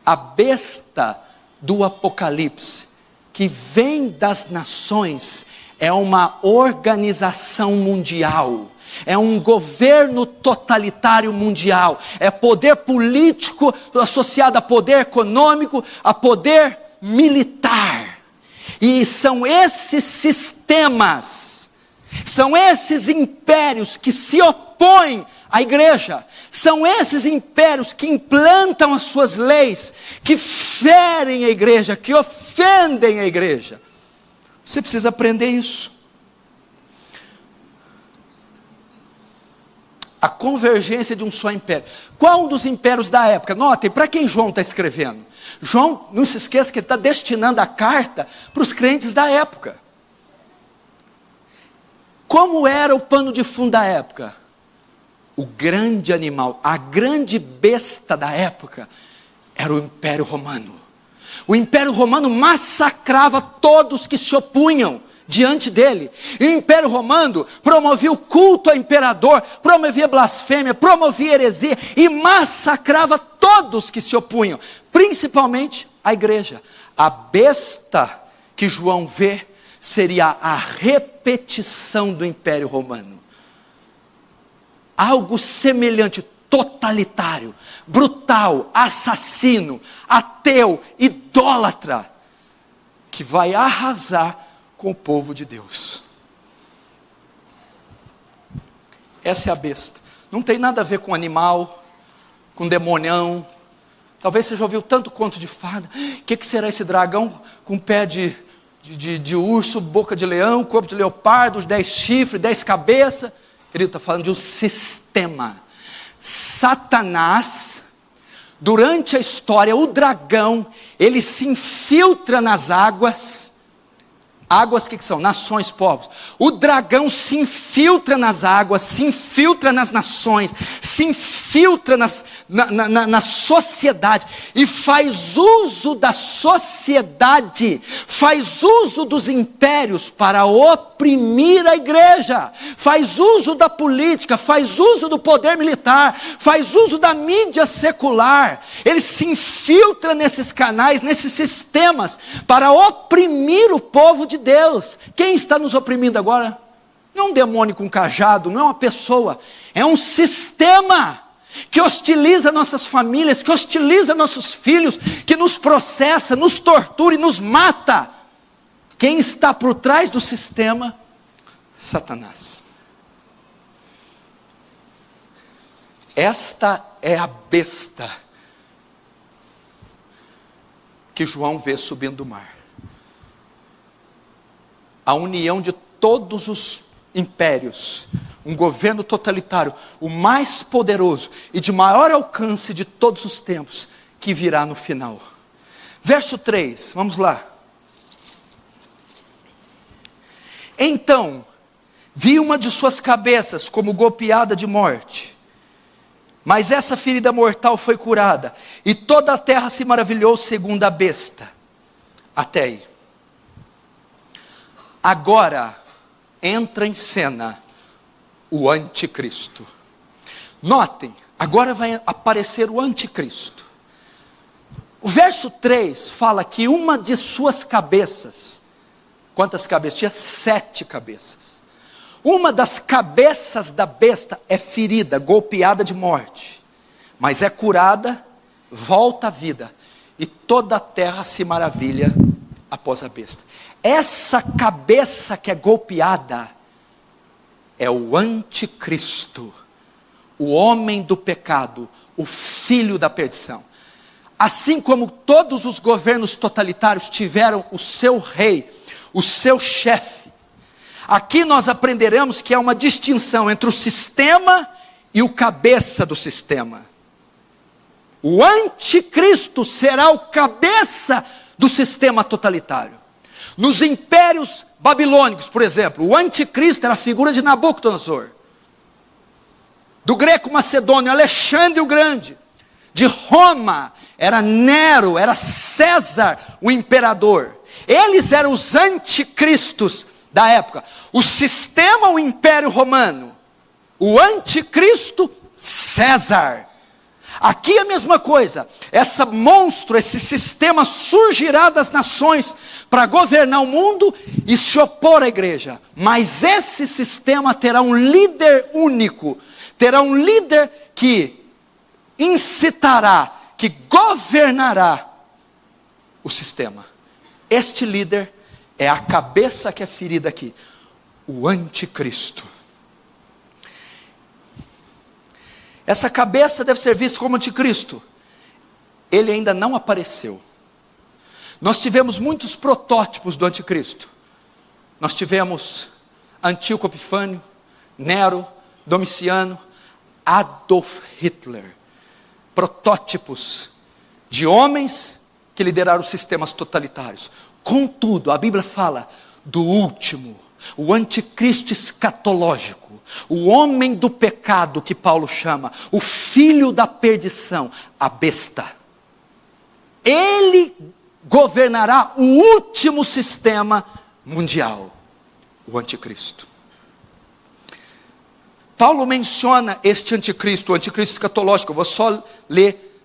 S1: A besta do Apocalipse, que vem das nações, é uma organização mundial, é um governo totalitário mundial, é poder político associado a poder econômico, a poder militar. E são esses sistemas, são esses impérios que se opõem à igreja, são esses impérios que implantam as suas leis, que ferem a igreja, que ofendem a igreja. Você precisa aprender isso.
S2: a convergência de um só império. Qual um dos impérios da época? Notem, para quem João está escrevendo? João, não se esqueça que ele está destinando a carta para os crentes da época. Como era o pano de fundo da época? O grande animal, a grande besta da época, era o Império Romano. O Império Romano massacrava todos que se opunham diante dele. E o Império Romano promovia o culto ao imperador, promovia blasfêmia, promovia heresia e massacrava todos que se opunham, principalmente a igreja. A besta que João vê seria a repetição do Império Romano. Algo semelhante, totalitário, brutal, assassino, ateu, idólatra, que vai arrasar com o povo de Deus. Essa é a besta. Não tem nada a ver com animal, com demonião. Talvez você já ouviu tanto conto de fada. O que será esse dragão com pé de urso, boca de leão, corpo de leopardo, os 10 chifres, 10 cabeças? Ele está falando de um sistema. Satanás, durante a história, o dragão, ele se infiltra nas águas. Águas que são? Nações, povos. O dragão se infiltra nas águas, se infiltra nas nações, se infiltra na sociedade e faz uso da sociedade, faz uso dos impérios para oprimir a igreja, faz uso da política, faz uso do poder militar, faz uso da mídia secular. Ele se infiltra nesses canais, nesses sistemas, para oprimir o povo de Deus. Quem está nos oprimindo agora? Não é um demônio com cajado, não é uma pessoa, é um sistema que hostiliza nossas famílias, que hostiliza nossos filhos, que nos processa, nos tortura e nos mata. Quem está por trás do sistema? Satanás. Esta é a besta que João vê subindo do mar. A união de todos os impérios, um governo totalitário, o mais poderoso e de maior alcance de todos os tempos, que virá no final. Verso 3, vamos lá. Então, vi uma de suas cabeças como golpeada de morte, mas essa ferida mortal foi curada, e toda a terra se maravilhou segundo a besta. Até aí. Agora entra em cena o anticristo. Notem, agora vai aparecer o anticristo. O verso 3 fala que uma de suas cabeças, quantas cabeças? Tinha 7 cabeças. Uma das cabeças da besta é ferida, golpeada de morte, mas é curada, volta à vida, e toda a terra se maravilha após a besta. Essa cabeça que é golpeada é o anticristo, o homem do pecado, o filho da perdição. Assim como todos os governos totalitários tiveram o seu rei, o seu chefe, aqui nós aprenderemos que há uma distinção entre o sistema e o cabeça do sistema. O anticristo será o cabeça do sistema totalitário. Nos impérios babilônicos, por exemplo, o anticristo era a figura de Nabucodonosor. Do greco macedônio, Alexandre o Grande. De Roma, era Nero, era César o imperador. Eles eram os anticristos da época. O sistema, o império romano. O anticristo, César. Aqui é a mesma coisa, esse monstro, esse sistema surgirá das nações para governar o mundo e se opor à igreja. Mas esse sistema terá um líder único, terá um líder que incitará, que governará o sistema. Este líder é a cabeça que é ferida aqui, o anticristo. Essa cabeça deve ser vista como anticristo. Ele ainda não apareceu. Nós tivemos muitos protótipos do anticristo. Nós tivemos Antíoco Epifânio, Nero, Domiciano, Adolf Hitler. Protótipos de homens que lideraram sistemas totalitários. Contudo, a Bíblia fala do último, o anticristo escatológico, o homem do pecado que Paulo chama, o filho da perdição, a besta. Ele governará o último sistema mundial, o anticristo. Paulo menciona este anticristo, o anticristo escatológico. Eu vou só ler,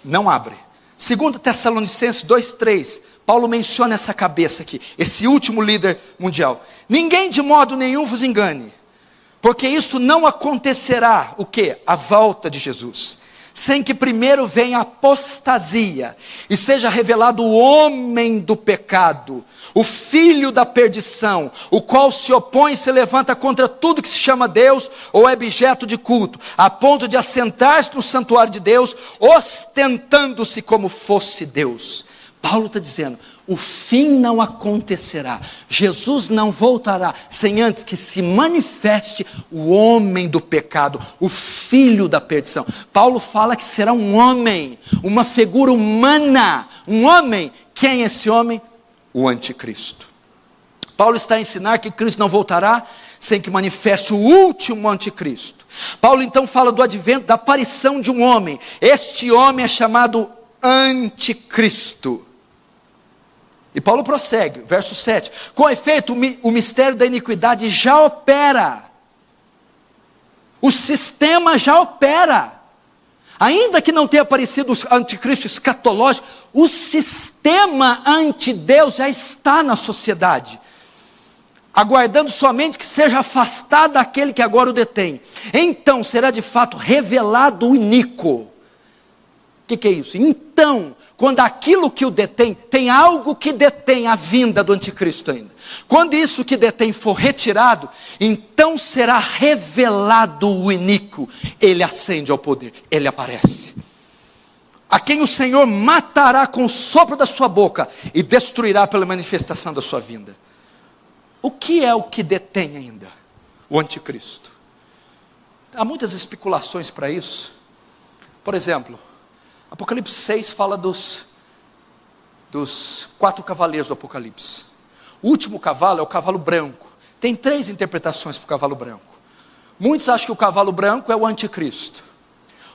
S2: não abre. 2 Tessalonicenses 2:3, Paulo menciona essa cabeça aqui, esse último líder mundial. Ninguém de modo nenhum vos engane, porque isso não acontecerá, o quê? A volta de Jesus, sem que primeiro venha a apostasia, e seja revelado o homem do pecado, o filho da perdição, o qual se opõe e se levanta contra tudo que se chama Deus, ou é objeto de culto, a ponto de assentar-se no santuário de Deus, ostentando-se como fosse Deus. Paulo está dizendo, o fim não acontecerá, Jesus não voltará, sem antes que se manifeste o homem do pecado, o filho da perdição. Paulo fala que será um homem, uma figura humana, um homem. Quem é esse homem? O anticristo. Paulo está a ensinar que Cristo não voltará, sem que manifeste o último anticristo. Paulo então fala do advento, da aparição de um homem. Este homem é chamado anticristo. E Paulo prossegue, verso 7. Com efeito, o mistério da iniquidade já opera. O sistema já opera. Ainda que não tenha aparecido o anticristo escatológico, o sistema anti-Deus já está na sociedade, aguardando somente que seja afastado aquele que agora o detém. Então será de fato revelado o iníquo. O que é isso? Então, quando aquilo que o detém, tem algo que detém a vinda do anticristo ainda. Quando isso que detém for retirado, então será revelado o iníquo. Ele ascende ao poder, ele aparece. A quem o Senhor matará com o sopro da sua boca e destruirá pela manifestação da sua vinda. O que é o que detém ainda? O anticristo. Há muitas especulações para isso. Por exemplo, Apocalipse 6 fala dos 4 cavaleiros do Apocalipse. O último cavalo é o cavalo branco. Tem 3 interpretações para o cavalo branco. Muitos acham que o cavalo branco é o anticristo.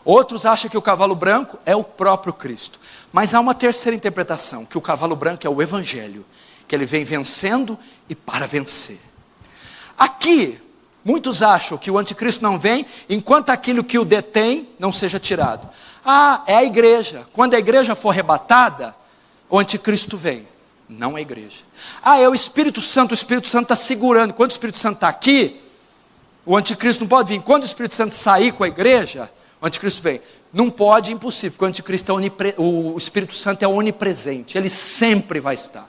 S2: Outros acham que o cavalo branco é o próprio Cristo. Mas há uma terceira interpretação, que o cavalo branco é o Evangelho, que ele vem vencendo e para vencer. Aqui, muitos acham que o anticristo não vem, enquanto aquilo que o detém não seja tirado. Ah, é a igreja. Quando a igreja for arrebatada, o anticristo vem. Não a igreja. Ah, é o Espírito Santo está segurando. Quando o Espírito Santo está aqui, o anticristo não pode vir. Quando o Espírito Santo sair com a igreja, o anticristo vem. Não pode, impossível, porque o anticristo o Espírito Santo é onipresente. Ele sempre vai estar.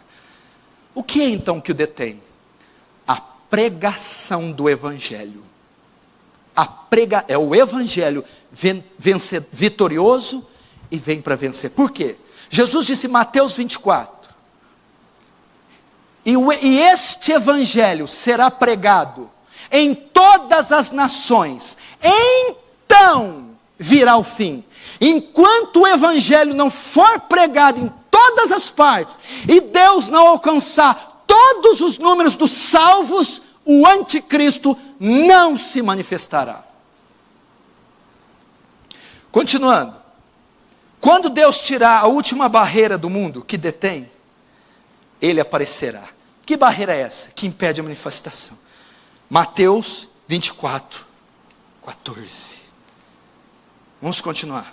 S2: O que é então que o detém? A pregação do Evangelho. É o Evangelho vitorioso e vem para vencer. Por quê? Jesus disse em Mateus 24, e este Evangelho será pregado em todas as nações, então virá o fim. Enquanto o Evangelho não for pregado em todas as partes, e Deus não alcançar todos os números dos salvos, o anticristo não se manifestará. Continuando, quando Deus tirar a última barreira do mundo que detém, ele aparecerá. Que barreira é essa que impede a manifestação? Mateus 24, 14. Vamos continuar.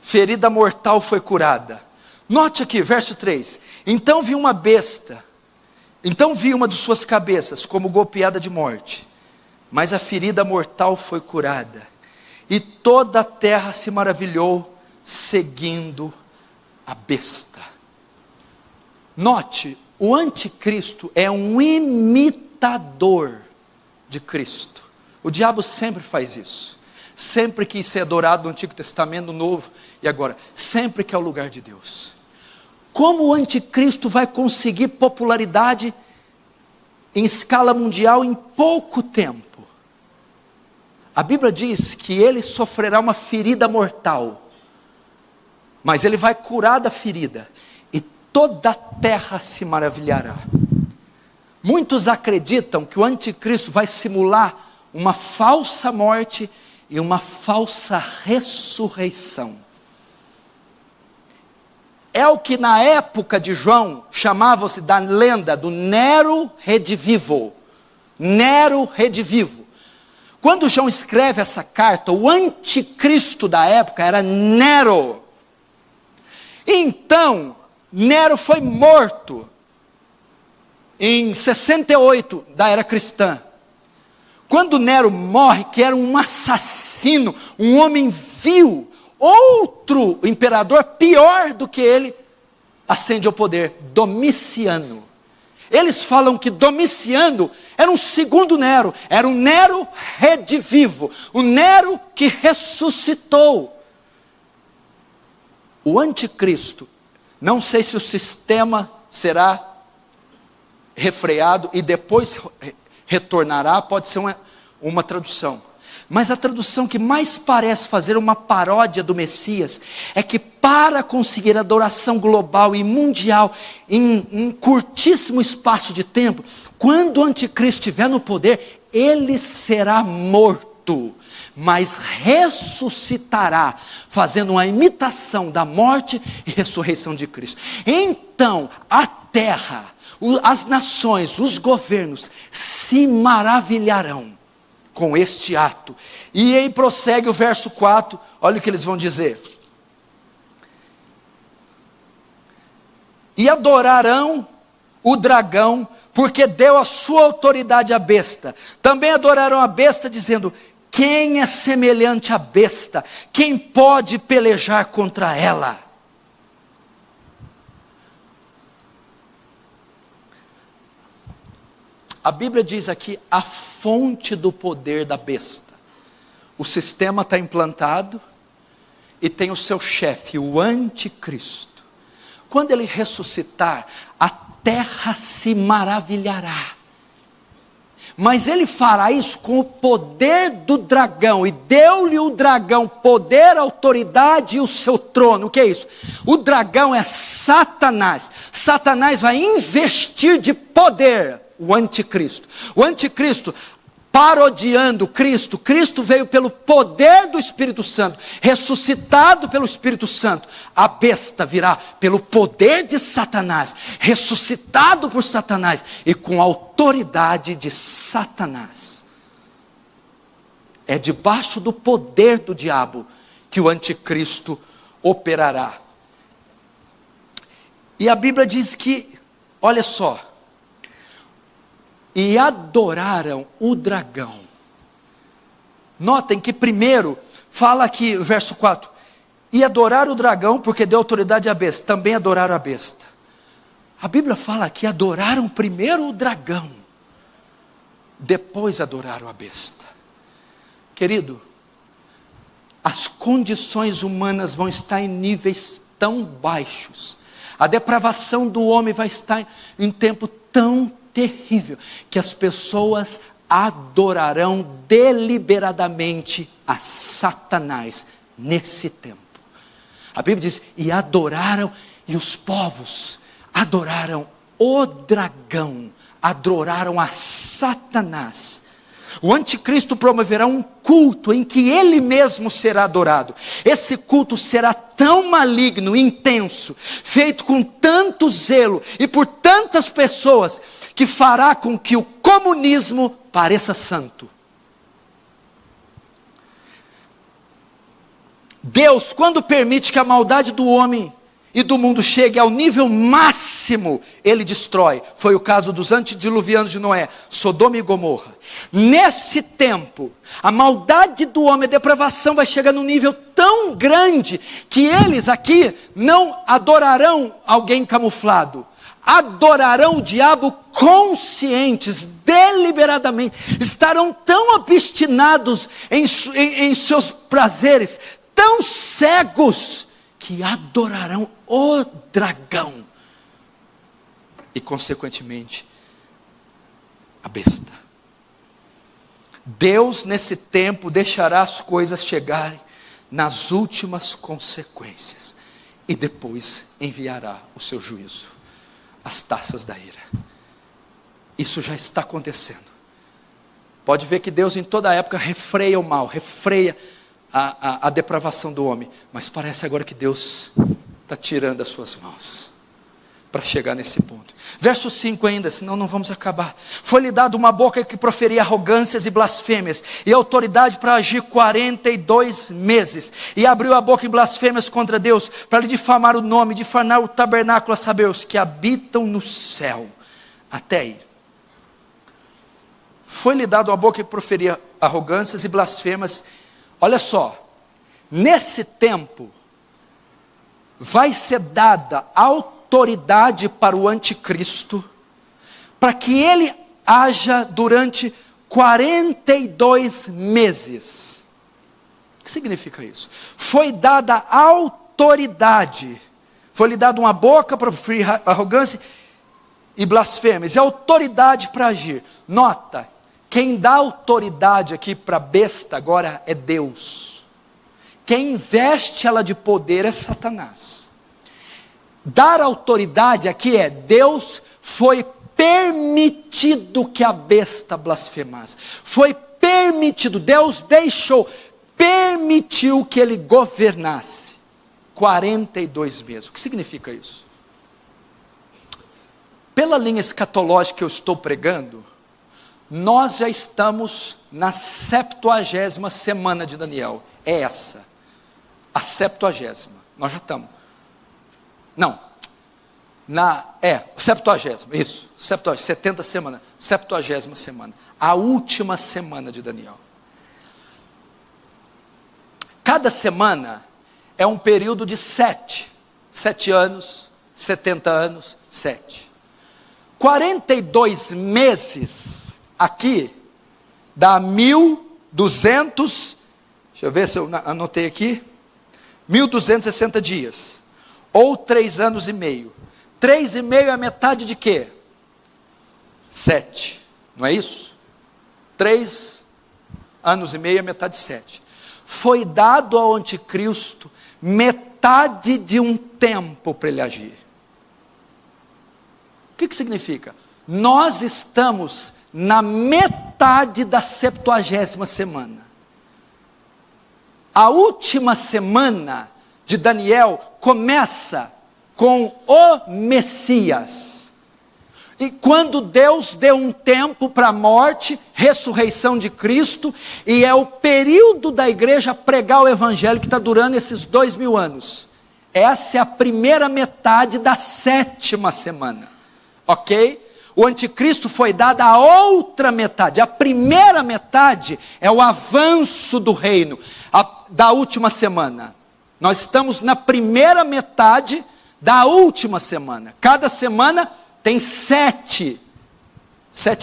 S2: Ferida mortal foi curada. Note aqui, verso 3. Então vi uma de suas cabeças como golpeada de morte, mas a ferida mortal foi curada. E toda a terra se maravilhou, seguindo a besta. Note, o anticristo é um imitador de Cristo. O diabo sempre faz isso. Sempre quis ser adorado no Antigo Testamento, no Novo, e agora, sempre que é o lugar de Deus. Como o anticristo vai conseguir popularidade em escala mundial em pouco tempo? A Bíblia diz que ele sofrerá uma ferida mortal, mas ele vai curar da ferida, e toda a terra se maravilhará. Muitos acreditam que o anticristo vai simular uma falsa morte e uma falsa ressurreição. É o que na época de João chamava-se da lenda do Nero Redivivo. Nero Redivivo. Quando João escreve essa carta, o anticristo da época era Nero. Então, Nero foi morto em 68 da era cristã. Quando Nero morre, que era um assassino, um homem vil, outro imperador pior do que ele ascende ao poder, Domiciano. Eles falam que Domiciano era um segundo Nero, era um Nero redivivo, o Nero que ressuscitou. O anticristo, não sei se o sistema será refreado e depois retornará, pode ser uma tradução. Mas a tradução que mais parece fazer uma paródia do Messias é que para conseguir adoração global e mundial em curtíssimo espaço de tempo, quando o anticristo estiver no poder, ele será morto, mas ressuscitará, fazendo uma imitação da morte e ressurreição de Cristo. Então, a terra, as nações, os governos se maravilharão com este ato. E aí prossegue o verso 4, olha o que eles vão dizer. E adorarão o dragão, porque deu a sua autoridade à besta. Também adorarão a besta, dizendo: quem é semelhante à besta? Quem pode pelejar contra ela? A Bíblia diz aqui a fonte do poder da besta. O sistema está implantado e tem o seu chefe, o anticristo. Quando ele ressuscitar, a terra se maravilhará. Mas ele fará isso com o poder do dragão, e deu-lhe o dragão poder, autoridade e o seu trono. O que é isso? O dragão é Satanás. Satanás vai investir de poder o anticristo. O anticristo, parodiando Cristo, Cristo veio pelo poder do Espírito Santo, ressuscitado pelo Espírito Santo. A besta virá pelo poder de Satanás, ressuscitado por Satanás e com autoridade de Satanás. É debaixo do poder do diabo que o anticristo operará. E a Bíblia diz que, olha só, e adoraram o dragão. Notem que primeiro, fala aqui, verso 4, e adoraram o dragão, porque deu autoridade à besta, também adoraram a besta. A Bíblia fala que adoraram primeiro o dragão, depois adoraram a besta. Querido, as condições humanas vão estar em níveis tão baixos, a depravação do homem vai estar em tempo tão terrível, que as pessoas adorarão deliberadamente a Satanás nesse tempo. A Bíblia diz, e adoraram, e os povos adoraram o dragão, adoraram a Satanás. O anticristo promoverá um culto em que ele mesmo será adorado. Esse culto será tão maligno, intenso, feito com tanto zelo e por tantas pessoas, que fará com que o comunismo pareça santo. Deus, quando permite que a maldade do homem e do mundo chegue ao nível máximo, ele destrói. Foi o caso dos antediluvianos de Noé, Sodoma e Gomorra. Nesse tempo, a maldade do homem, a depravação vai chegar num nível tão grande, que eles aqui não adorarão alguém camuflado. Adorarão o diabo conscientes, deliberadamente, estarão tão obstinados em seus prazeres, tão cegos, que adorarão o dragão, e consequentemente, a besta.
S1: Deus nesse tempo deixará as coisas chegarem nas últimas consequências, e depois enviará o seu juízo, as taças da ira. Isso já está acontecendo. Pode ver que Deus em toda a época refreia o mal, refreia a depravação do homem, mas parece agora que Deus está tirando as suas mãos, para chegar nesse ponto. Verso 5 ainda, senão não vamos acabar. Foi-lhe dado uma boca que proferia arrogâncias e blasfêmias, e autoridade para agir 42 meses, e abriu a boca em blasfêmias contra Deus, para lhe difamar o nome, difamar o tabernáculo, a saber, os que habitam no céu. Até aí. Foi-lhe dado a boca que proferia arrogâncias e blasfêmias. Olha só, nesse tempo, vai ser dada autoridade para o anticristo, para que ele haja durante 42 meses. O que significa isso? Foi dada autoridade, foi-lhe dada uma boca para proferir arrogância e blasfêmias, e autoridade para agir. Nota, quem dá autoridade aqui para a besta agora é Deus. Quem investe ela de poder é Satanás. Dar autoridade aqui é Deus foi permitido que a besta blasfemasse. Foi permitido, Deus deixou, permitiu que ele governasse 42 meses. O que significa isso? Pela linha escatológica que eu estou pregando, nós já estamos na 70ª semana de Daniel. É essa, a 70ª. Nós já estamos. Não, 70ª, isso, 70 semana, 70ª semana, a última semana de Daniel. Cada semana é um período de 7 anos, 70 anos, 7. 42 meses, aqui, dá 1.200, deixa eu ver se eu anotei aqui, 1.260 dias. Ou 3 anos e meio. 3,5 é a metade de quê? 7. Não é isso? 3 anos e meio é a metade de 7. Foi dado ao anticristo metade de um tempo para ele agir. O que significa? Nós estamos na metade da 70ª semana. A última semana de Daniel começa com o Messias. E quando Deus deu um tempo para a morte, ressurreição de Cristo, e é o período da igreja pregar o evangelho que está durando esses 2000 anos. Essa é a primeira metade da 7ª semana. Ok? O anticristo foi dado a outra metade. A primeira metade é o avanço do reino, da última semana. Nós estamos na primeira metade da última semana. Cada semana tem 7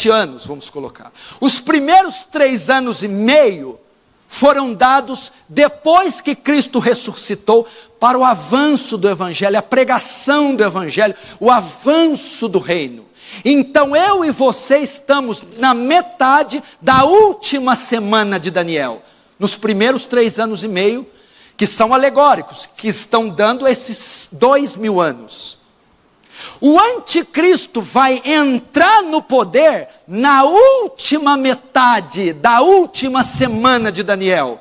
S1: anos, vamos colocar. Os primeiros 3 anos e meio foram dados depois que Cristo ressuscitou para o avanço do evangelho, a pregação do evangelho, o avanço do reino. Então eu e você estamos na metade da última semana de Daniel. Nos primeiros 3 anos e meio, que são alegóricos, que estão dando esses 2000 anos. O anticristo vai entrar no poder na última metade da última semana de Daniel,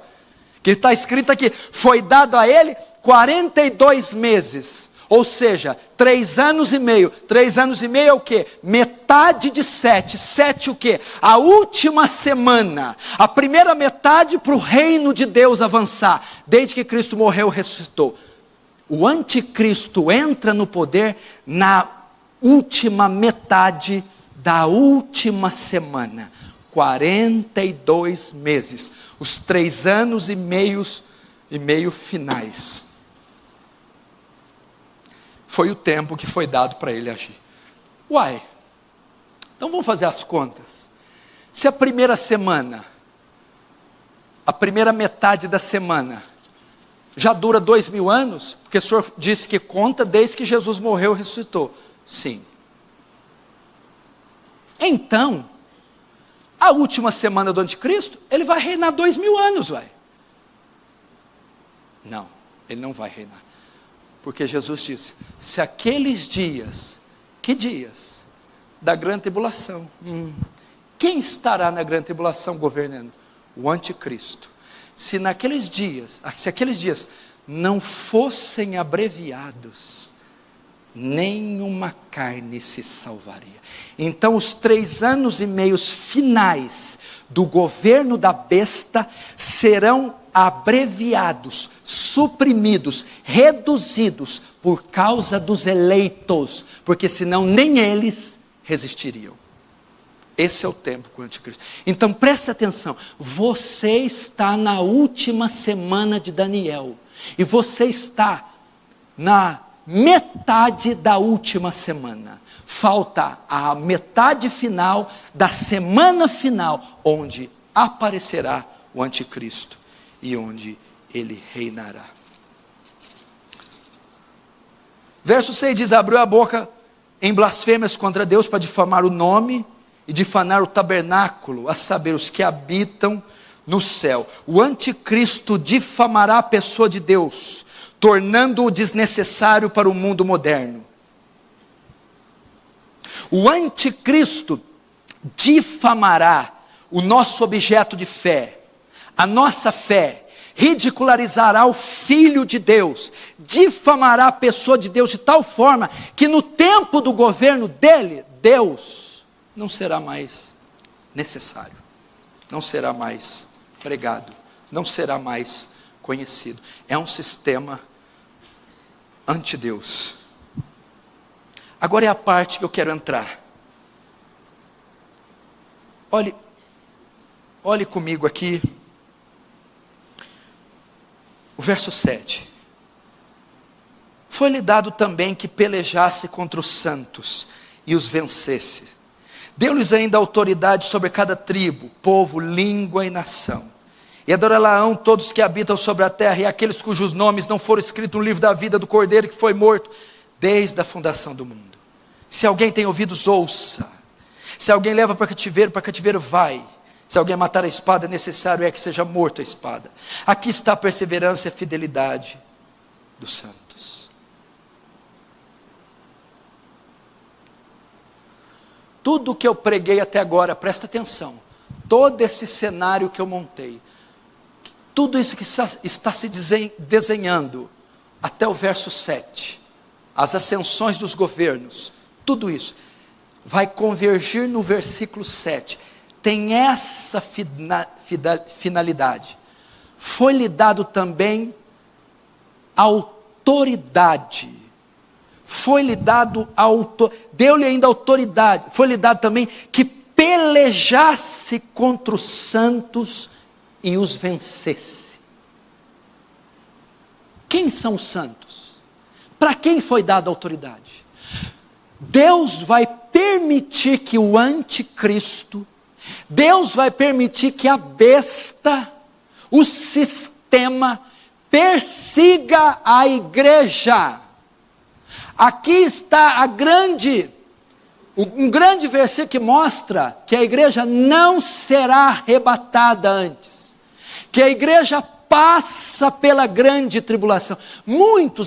S1: que está escrito aqui, foi dado a ele 42 meses, ou seja, 3 anos e meio. 3 anos e meio é o quê? Metade de 7. 7 o quê? A última semana. A primeira metade para o reino de Deus avançar. Desde que Cristo morreu e ressuscitou. O anticristo entra no poder na última metade da última semana. 42 meses. Os 3 anos e meio finais. Foi o tempo que foi dado para ele agir. Uai, então vamos fazer as contas. Se a primeira semana, a primeira metade da semana, já dura 2000 anos, porque o senhor disse que conta desde que Jesus morreu e ressuscitou. Sim. Então,
S2: a última semana do anticristo, ele vai reinar 2000 anos, vai. Não, ele não vai reinar. Porque Jesus disse, se aqueles dias, que dias? Da grande tribulação. Quem estará na grande tribulação governando? O anticristo. Se aqueles dias não fossem abreviados, nenhuma carne se salvaria. Então os 3 anos e meio finais do governo da besta serão abreviados, suprimidos, reduzidos por causa dos eleitos, porque senão nem eles resistiriam. Esse é o tempo com o anticristo. Então preste atenção, você está na última semana de Daniel, e você está na metade da última semana. Falta a metade final da semana final, onde aparecerá o anticristo e onde ele reinará. Verso 6 diz, abriu a boca em blasfêmias contra Deus para difamar o nome e difamar o tabernáculo, a saber, os que habitam no céu. O anticristo difamará a pessoa de Deus, tornando-o desnecessário para o mundo moderno. O anticristo difamará o nosso objeto de fé, a nossa fé, ridicularizará o Filho de Deus, difamará a pessoa de Deus de tal forma que no tempo do governo dele, Deus não será mais necessário, não será mais pregado, não será mais conhecido. É um sistema anti-Deus. Agora é a parte que eu quero entrar. Olhe comigo aqui, o verso 7. Foi-lhe dado também que pelejasse contra os santos e os vencesse. Deu-lhes ainda autoridade sobre cada tribo, povo, língua e nação. E adorá-la-ão todos que habitam sobre a terra, e aqueles cujos nomes não foram escritos no livro da vida do Cordeiro que foi morto desde a fundação do mundo. Se alguém tem ouvidos, ouça. Se alguém leva para cativeiro vai. Se alguém matar a espada, necessário é que seja morto a espada. Aqui está a perseverança e a fidelidade dos santos. Tudo o que eu preguei até agora, presta atenção, todo esse cenário que eu montei, tudo isso que está se desenhando, até o verso 7, as ascensões dos governos, tudo isso, vai convergir no versículo 7, tem essa finalidade. Foi-lhe dado também autoridade, deu-lhe ainda autoridade, foi-lhe dado também que pelejasse contra os santos e os vencesse. Quem são os santos? Para quem foi dada a autoridade? Deus vai permitir que o anticristo, Deus vai permitir que a besta, o sistema, persiga a igreja. Aqui está um grande versículo que mostra que a igreja não será arrebatada antes, que a igreja passa pela grande tribulação.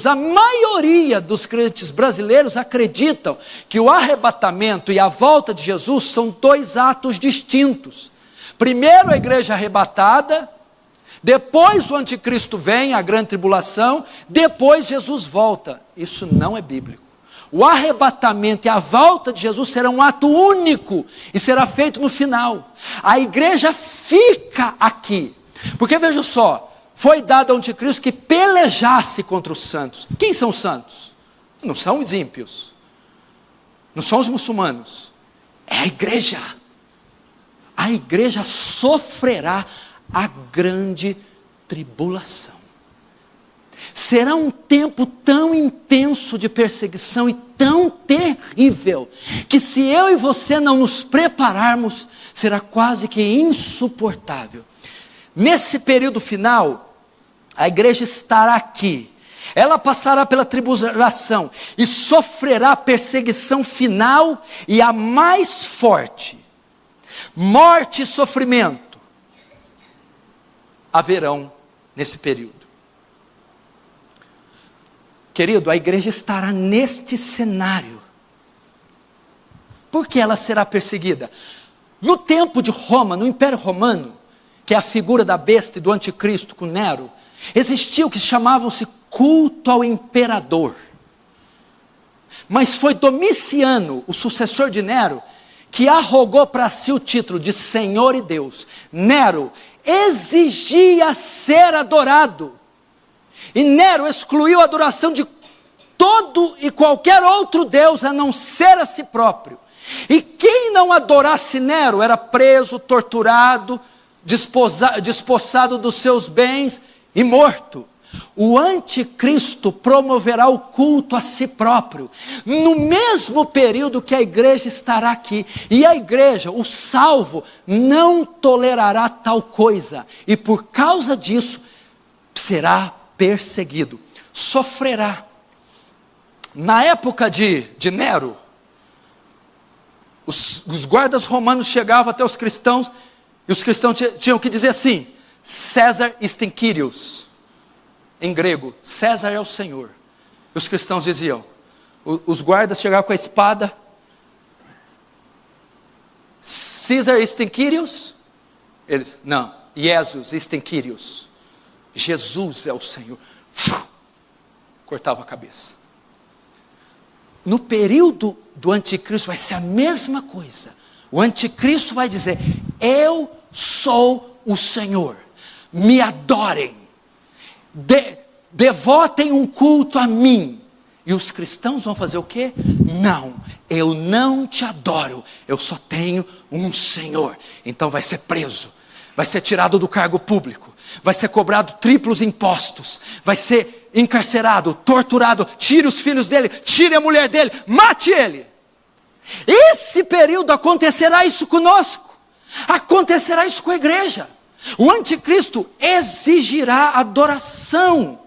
S2: A maioria dos crentes brasileiros acreditam que o arrebatamento e a volta de Jesus são 2 atos distintos. Primeiro a igreja arrebatada, depois o anticristo vem, a grande tribulação, depois Jesus volta. Isso não é bíblico. O arrebatamento e a volta de Jesus será um ato único e será feito no final. A igreja fica aqui, porque veja só, foi dado ao anticristo que pelejasse contra os santos. Quem são os santos? Não são os ímpios, não são os muçulmanos, é a igreja. A igreja sofrerá a grande tribulação. Será um tempo tão intenso de perseguição e tão terrível, que se eu e você não nos prepararmos, será quase que insuportável. Nesse período final, a igreja estará aqui, ela passará pela tribulação e sofrerá a perseguição final e a mais forte. morte e sofrimento haverão nesse período. Querido, a igreja estará neste cenário. Por que ela será perseguida? No tempo de Roma, no Império Romano, que é a figura da besta e do anticristo com Nero, existia o que chamavam-se culto ao imperador. Mas foi Domiciano, o sucessor de Nero, que arrogou para si o título de Senhor e Deus. Nero exigia ser adorado. E Nero excluiu a adoração de todo e qualquer outro Deus, a não ser a si próprio. E quem não adorasse Nero era preso, torturado, despossado dos seus bens e morto. O anticristo promoverá o culto a si próprio, no mesmo período que a igreja estará aqui. E a igreja, o salvo, não tolerará tal coisa. E por causa disso, será perseguido, sofrerá. Na época de Nero, os guardas romanos chegavam até os cristãos, e os cristãos tinham que dizer assim: César est Kyrios. Em grego, César é o Senhor. E os cristãos diziam, os guardas chegavam com a espada, César est Kyrios? Eles, não, Jesus est Kyrios. Jesus é o Senhor. Cortava a cabeça. No período do anticristo vai ser a mesma coisa. O anticristo vai dizer: eu sou o Senhor, me adorem, devotem um culto a mim. E os cristãos vão fazer o quê? Não, eu não te adoro, eu só tenho um Senhor. Então vai ser preso, vai ser tirado do cargo público, vai ser cobrado triplos impostos, vai ser encarcerado, torturado, tire os filhos dele, tire a mulher dele, mate ele. Esse período acontecerá isso conosco, acontecerá isso com a igreja. O anticristo exigirá adoração.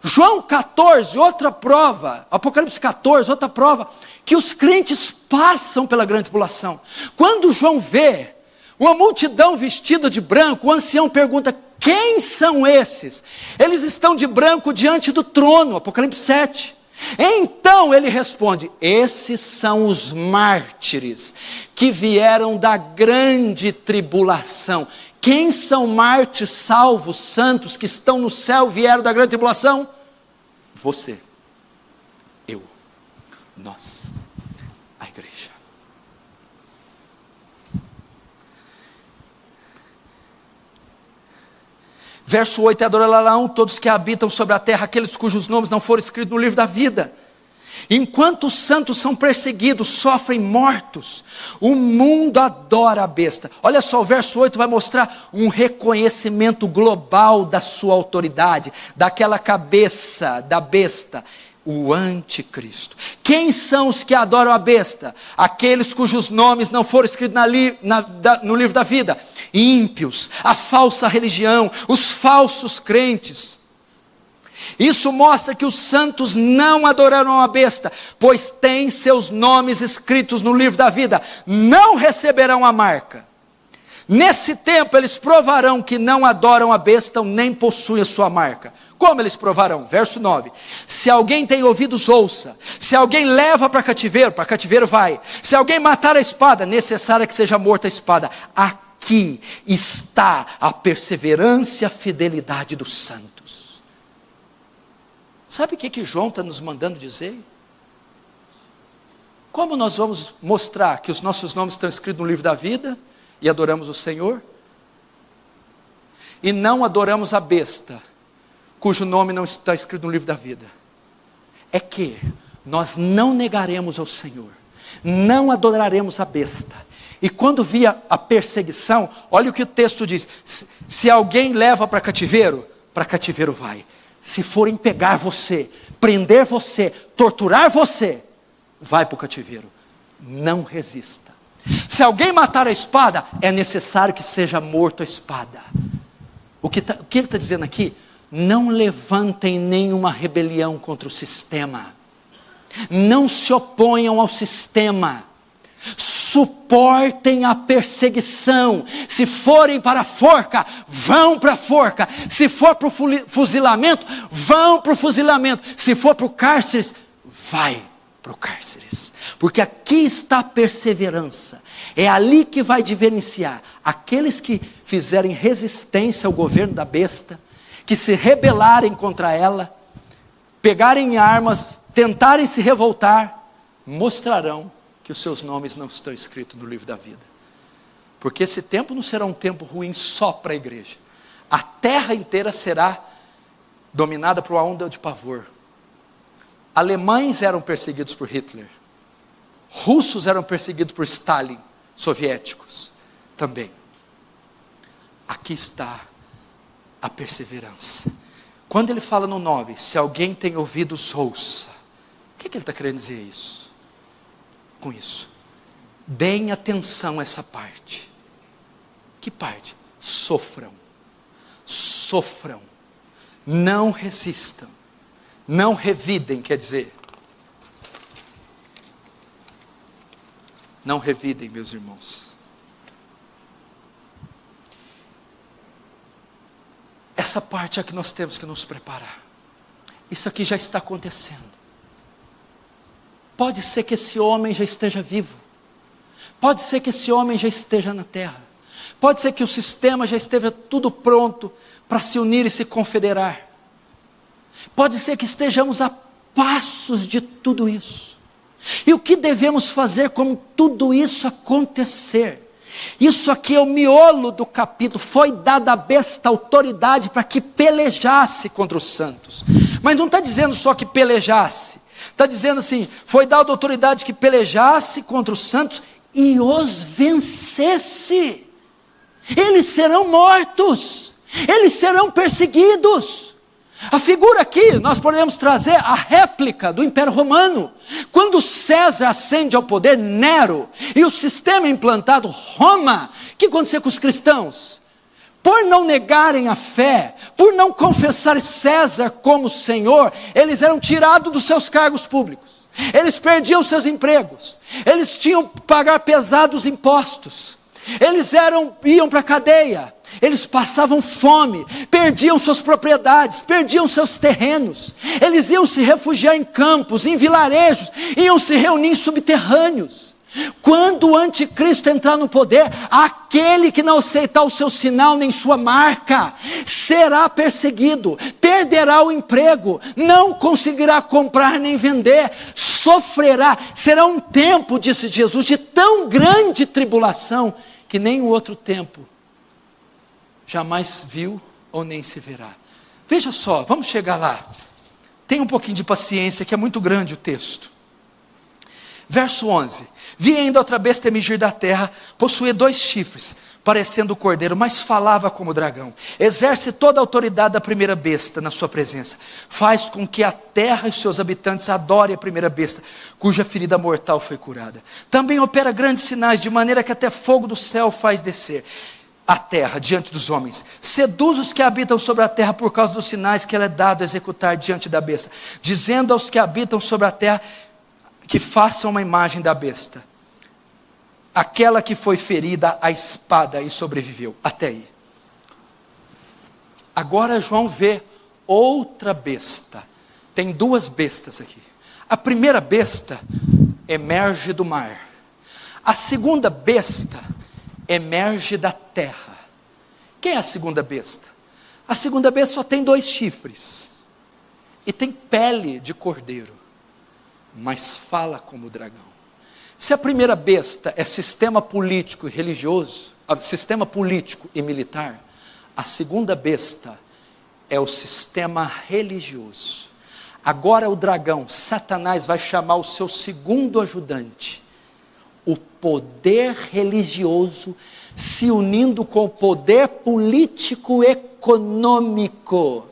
S2: João 14, outra prova, Apocalipse 14, outra prova, que os crentes passam pela grande tribulação. Quando João vê uma multidão vestida de branco, o ancião pergunta: quem são esses? Eles estão de branco diante do trono, Apocalipse 7. Então ele responde: esses são os mártires que vieram da grande tribulação. Quem são mártires, salvos, santos, que estão no céu, vieram da grande tribulação? Você, eu, nós, a igreja. Verso 8: adorarão todos que habitam sobre a terra, aqueles cujos nomes não foram escritos no livro da vida. Enquanto os santos são perseguidos, sofrem mortos, o mundo adora a besta. Olha só, o verso 8 vai mostrar um reconhecimento global da sua autoridade, daquela cabeça da besta, o anticristo. Quem são os que adoram a besta? Aqueles cujos nomes não foram escritos no livro da vida. Ímpios, a falsa religião, os falsos crentes. Isso mostra que os santos não adoraram a besta, pois têm seus nomes escritos no livro da vida, não receberão a marca. Nesse tempo eles provarão que não adoram a besta, nem possuem a sua marca. Como eles provarão? Verso 9: se alguém tem ouvidos, ouça. Se alguém leva para cativeiro vai. Se alguém matar a espada, necessário que seja morta a espada. Aqui está a perseverança e a fidelidade dos santos. Sabe o que João está nos mandando dizer? Como nós vamos mostrar que os nossos nomes estão escritos no livro da vida e adoramos o Senhor? E não adoramos a besta, cujo nome não está escrito no livro da vida. É que nós não negaremos ao Senhor, não adoraremos a besta. E quando via a perseguição, olha o que o texto diz: se alguém leva para cativeiro vai. Se forem pegar você, prender você, torturar você, vai para o cativeiro. Não resista. Se alguém matar a espada, é necessário que seja morto a espada. O que ele está dizendo aqui? Não levantem nenhuma rebelião contra o sistema. Não se oponham ao sistema. Suportem a perseguição. Se forem para a forca, vão para a forca. Se for para o fuzilamento, vão para o fuzilamento. Se for para o cárcere, vai para o cárcere. Porque aqui está a perseverança. É ali que vai diferenciar aqueles que fizerem resistência ao governo da besta, que se rebelarem contra ela, pegarem armas, tentarem se revoltar, mostrarão que os seus nomes não estão escritos no livro da vida. Porque esse tempo não será um tempo ruim só para a igreja. A terra inteira será dominada por uma onda de pavor. Alemães eram perseguidos por Hitler. Russos eram perseguidos por Stalin. Soviéticos também. Aqui está a perseverança. Quando ele fala no 9, se alguém tem ouvidos, ouça. O que ele está querendo dizer com isso? Deem atenção a essa parte. Que parte? Sofram. Sofram. Não resistam. Não revidem, quer dizer. Não revidem, meus irmãos. Essa parte é que nós temos que nos preparar. Isso aqui já está acontecendo. Pode ser que esse homem já esteja vivo. Pode ser que esse homem já esteja na terra. Pode ser que o sistema já esteja tudo pronto para se unir e se confederar. Pode ser que estejamos a passos de tudo isso. E o que devemos fazer como tudo isso acontecer? Isso aqui é o miolo do capítulo. Foi dada à besta autoridade para que pelejasse contra os santos. Mas não está dizendo só que pelejasse. Está dizendo assim, foi dada autoridade que pelejasse contra os santos e os vencesse. Eles serão mortos. Eles serão perseguidos. A figura aqui, nós podemos trazer a réplica do Império Romano. Quando César ascende ao poder, Nero, e o sistema implantado, Roma, o que aconteceu com os cristãos? Por não negarem a fé, por não confessar César como Senhor, eles eram tirados dos seus cargos públicos. Eles perdiam seus empregos. Eles tinham que pagar pesados impostos. Eles iam para a cadeia. Eles passavam fome, perdiam suas propriedades, perdiam seus terrenos. Eles iam se refugiar em campos, em vilarejos, iam se reunir em subterrâneos. Quando o anticristo entrar no poder, aquele que não aceitar o seu sinal nem sua marca, será perseguido, perderá o emprego, não conseguirá comprar nem vender, sofrerá. Será um tempo, disse Jesus, de tão grande tribulação, que nem o outro tempo jamais viu ou nem se verá. Veja só, vamos chegar lá. Tenha um pouquinho de paciência, que é muito grande o texto. Verso 11. Vi ainda outra besta emergir da terra, possuía 2 chifres, parecendo o cordeiro, mas falava como o dragão. Exerce toda a autoridade da primeira besta na sua presença. Faz com que a terra e os seus habitantes adorem a primeira besta, cuja ferida mortal foi curada. Também opera grandes sinais, de maneira que até fogo do céu faz descer a terra diante dos homens. Seduz os que habitam sobre a terra por causa dos sinais que ela é dado a executar diante da besta, dizendo aos que habitam sobre a terra que façam uma imagem da besta, aquela que foi ferida à espada e sobreviveu. Até aí. Agora João vê outra besta. Tem 2 bestas aqui. A primeira besta emerge do mar. A segunda besta emerge da terra. Quem é a segunda besta? A segunda besta só tem 2 chifres. E tem pele de cordeiro. Mas fala como dragão. Se a primeira besta é sistema político e religioso, sistema político e militar, a segunda besta é o sistema religioso. Agora o dragão, Satanás, vai chamar o seu segundo ajudante, o poder religioso, se unindo com o poder político econômico,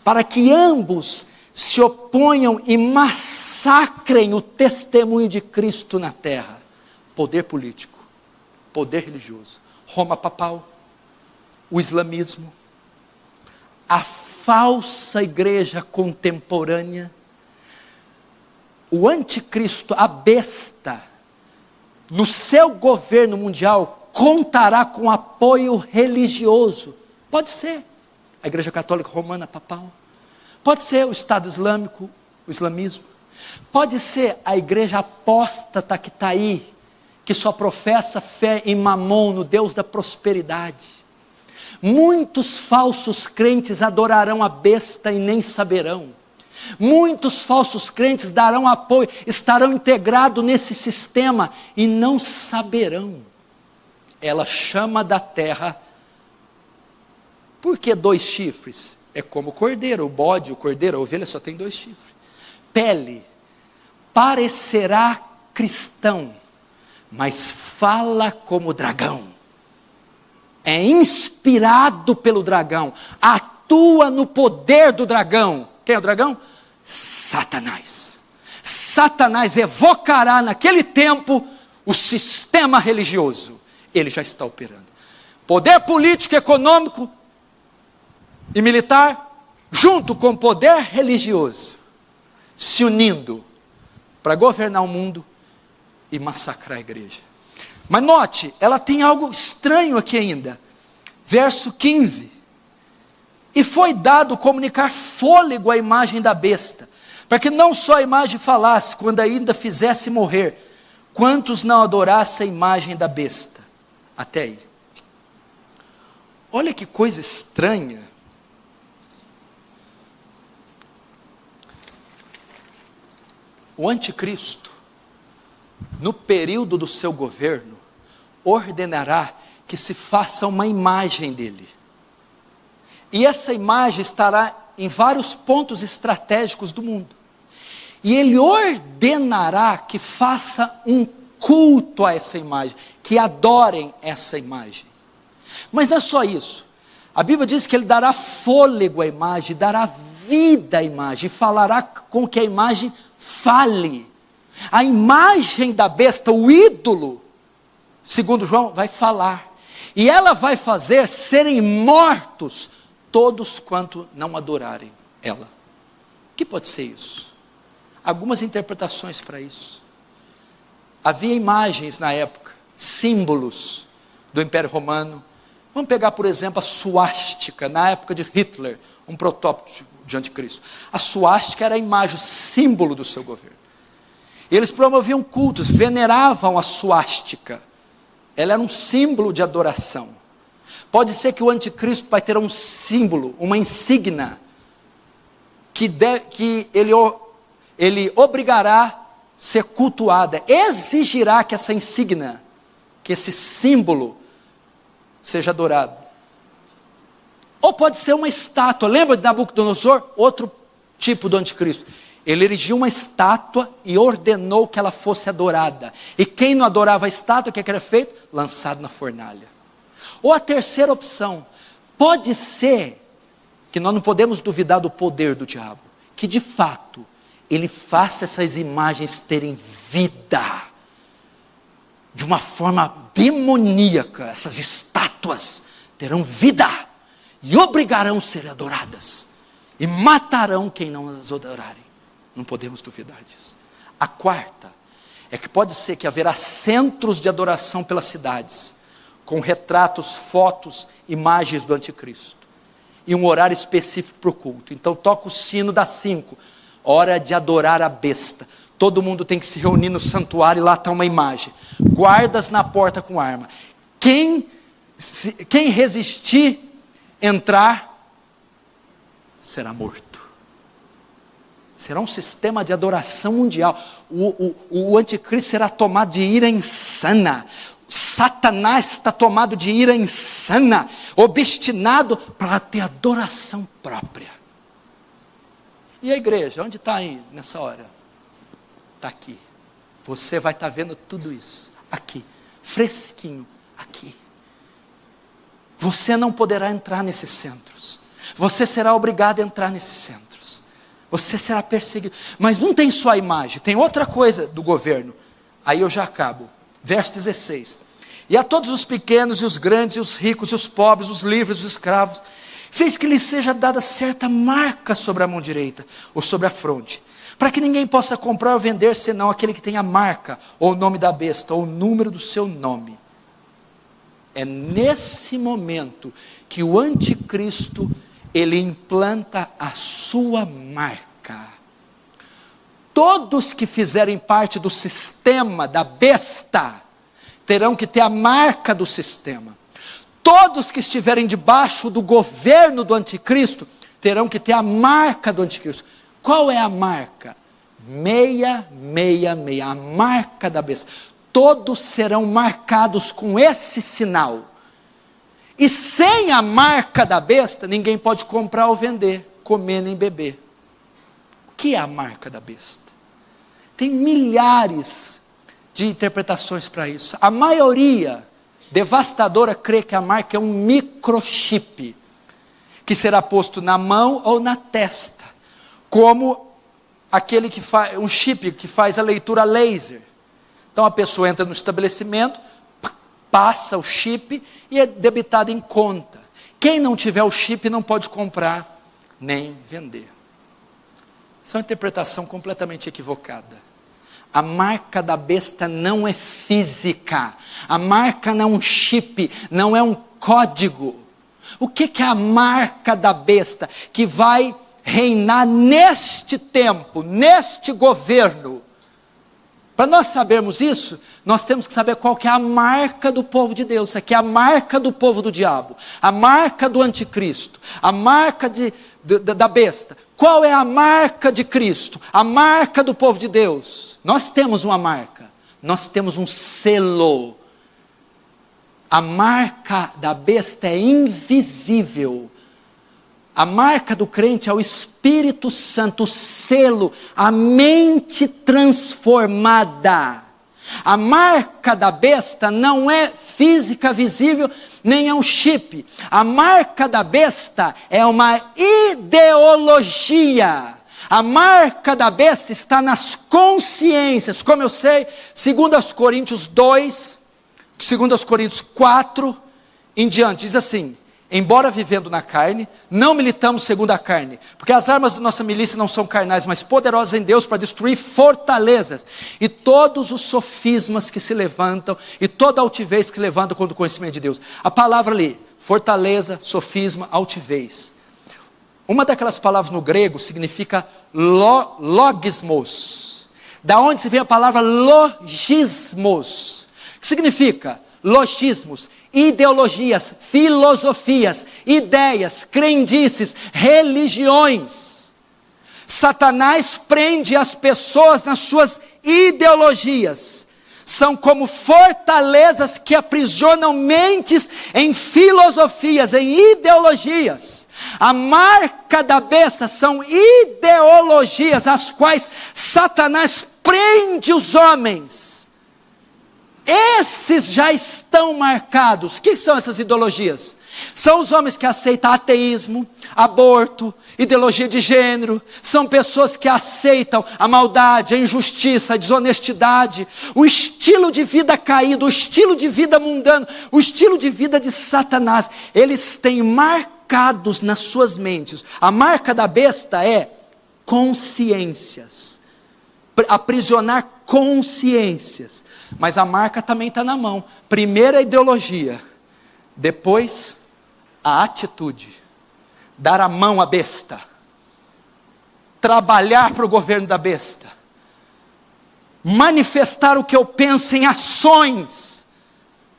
S2: para que ambos se oponham e massacrem o testemunho de Cristo na terra. Poder político, poder religioso, Roma papal, o islamismo, a falsa igreja contemporânea, o anticristo, a besta, no seu governo mundial, contará com apoio religioso. Pode ser a Igreja Católica Romana Papal, pode ser o Estado Islâmico, o islamismo, pode ser a igreja apóstata que está aí, que só professa fé em Mamon, no Deus da prosperidade. Muitos falsos crentes adorarão a besta e nem saberão. Muitos falsos crentes darão apoio, estarão integrados nesse sistema e não saberão. Ela chama da terra. Por que 2 chifres? É como o cordeiro, o bode, o cordeiro, a ovelha só tem 2 chifres. Pele, parecerá cristão, mas fala como dragão. É inspirado pelo dragão, atua no poder do dragão. Quem é o dragão? Satanás. Satanás evocará naquele tempo o sistema religioso. Ele já está operando. Poder político, econômico e militar, junto com o poder religioso, se unindo para governar o mundo e massacrar a igreja. Mas note, ela tem algo estranho aqui ainda. Verso 15. E foi dado comunicar fôlego à imagem da besta, para que não só a imagem falasse, quando ainda fizesse morrer, quantos não adorassem a imagem da besta. Até aí. Olha que coisa estranha. O anticristo, no período do seu governo, ordenará que se faça uma imagem dele. E essa imagem estará em vários pontos estratégicos do mundo. E ele ordenará que faça um culto a essa imagem, que adorem essa imagem. Mas não é só isso. A Bíblia diz que ele dará fôlego à imagem, dará vida à imagem, e falará com que a imagem fale. A imagem da besta, o ídolo, segundo João, vai falar. E ela vai fazer serem mortos todos quanto não adorarem ela. O que pode ser isso? Algumas interpretações para isso. Havia imagens na época, símbolos do Império Romano. Vamos pegar, por exemplo, a suástica, na época de Hitler, um protótipo de anticristo. A suástica era a imagem, o símbolo do seu governo. Eles promoviam cultos, veneravam a suástica. Ela era um símbolo de adoração. Pode ser que o anticristo vai ter um símbolo, uma insígnia, que ele obrigará a ser cultuada, exigirá que essa insígnia, que esse símbolo seja adorado. Ou pode ser uma estátua. Lembra de Nabucodonosor? Outro tipo do anticristo. Ele erigiu uma estátua e ordenou que ela fosse adorada. E quem não adorava a estátua, o que era feito? Lançado na fornalha. Ou a terceira opção, pode ser que nós não podemos duvidar do poder do diabo, que de fato ele faça essas imagens terem vida, de uma forma demoníaca. Essas estátuas terão vida e obrigarão a ser adoradas, e matarão quem não as adorarem. Não podemos duvidar disso. A quarta é que pode ser que haverá centros de adoração pelas cidades, com retratos, fotos, imagens do anticristo, e um horário específico para o culto. Então toca o sino das 5, hora de adorar a besta. Todo mundo tem que se reunir no santuário, e lá está uma imagem, guardas na porta com arma. Quem resistir, entrar, será morto. Será um sistema de adoração mundial. O anticristo será tomado de ira insana. Satanás está tomado de ira insana, obstinado para ter adoração própria. E a igreja, onde está aí nessa hora? Está aqui. Você vai estar vendo tudo isso aqui, fresquinho, aqui. Você não poderá entrar nesses centros. Você será obrigado a entrar nesses centros. Você será perseguido. Mas não tem só a imagem, tem outra coisa do governo. Aí eu já acabo. Verso 16. E a todos os pequenos e os grandes, e os ricos e os pobres, os livres e os escravos, fez que lhes seja dada certa marca sobre a mão direita, ou sobre a fronte,
S1: para que ninguém possa comprar ou vender, senão aquele que tem a marca, ou o nome da besta, ou o número do seu nome. É nesse momento que o anticristo, ele implanta a sua marca. Todos que fizerem parte do sistema da besta, terão que ter a marca do sistema. Todos que estiverem debaixo do governo do anticristo, terão que ter a marca do anticristo. Qual é a marca? 666, a marca da besta. Todos serão marcados com esse sinal. E sem a marca da besta, ninguém pode comprar ou vender, comer nem beber. O que é a marca da besta? Tem milhares de interpretações para isso. A maioria devastadora crê que a marca é um microchip, que será posto na mão ou na testa, como aquele que faz, um chip que faz a leitura laser. Então a pessoa entra no estabelecimento, passa o chip e é debitado em conta. Quem não tiver o chip não pode comprar nem vender. Isso é uma interpretação completamente equivocada. A marca da besta não é física. A marca não é um chip, não é um código. O que é a marca da besta que vai reinar neste tempo, neste governo? Para nós sabermos isso, nós temos que saber qual que é a marca do povo de Deus. Isso aqui é a marca do povo do diabo, a marca do anticristo, a marca da besta. Qual é a marca de Cristo? A marca do povo de Deus. Nós temos uma marca, nós temos um selo. A marca da besta é invisível. A marca do crente é o Espírito Santo, o selo, a mente transformada. A marca da besta não é física, visível, nem é um chip. A marca da besta é uma ideologia. A marca da besta está nas consciências. Como eu sei, 2 Coríntios 2, 2 Coríntios 4 em diante, diz assim: embora vivendo na carne, não militamos segundo a carne, porque as armas da nossa milícia não são carnais, mas poderosas em Deus para destruir fortalezas, e todos os sofismas que se levantam, e toda altivez que se levanta contra o conhecimento de Deus. A palavra ali, fortaleza, sofisma, altivez. Uma daquelas palavras no grego significa logismos. Da onde se vem a palavra logismos? Que significa logismos? Ideologias, filosofias, ideias, crendices, religiões. Satanás prende as pessoas nas suas ideologias. São como fortalezas que aprisionam mentes em filosofias, em ideologias. A marca da besta são ideologias às quais Satanás prende os homens. Esses já estão marcados. O que são essas ideologias? São os homens que aceitam ateísmo, aborto, ideologia de gênero. São pessoas que aceitam a maldade, a injustiça, a desonestidade, o estilo de vida caído, o estilo de vida mundano, o estilo de vida de Satanás. Eles têm marcados nas suas mentes. A marca da besta é consciências. Aprisionar consciências. Mas a marca também está na mão. Primeiro a ideologia, depois a atitude. Dar a mão à besta. Trabalhar para o governo da besta. Manifestar o que eu penso em ações.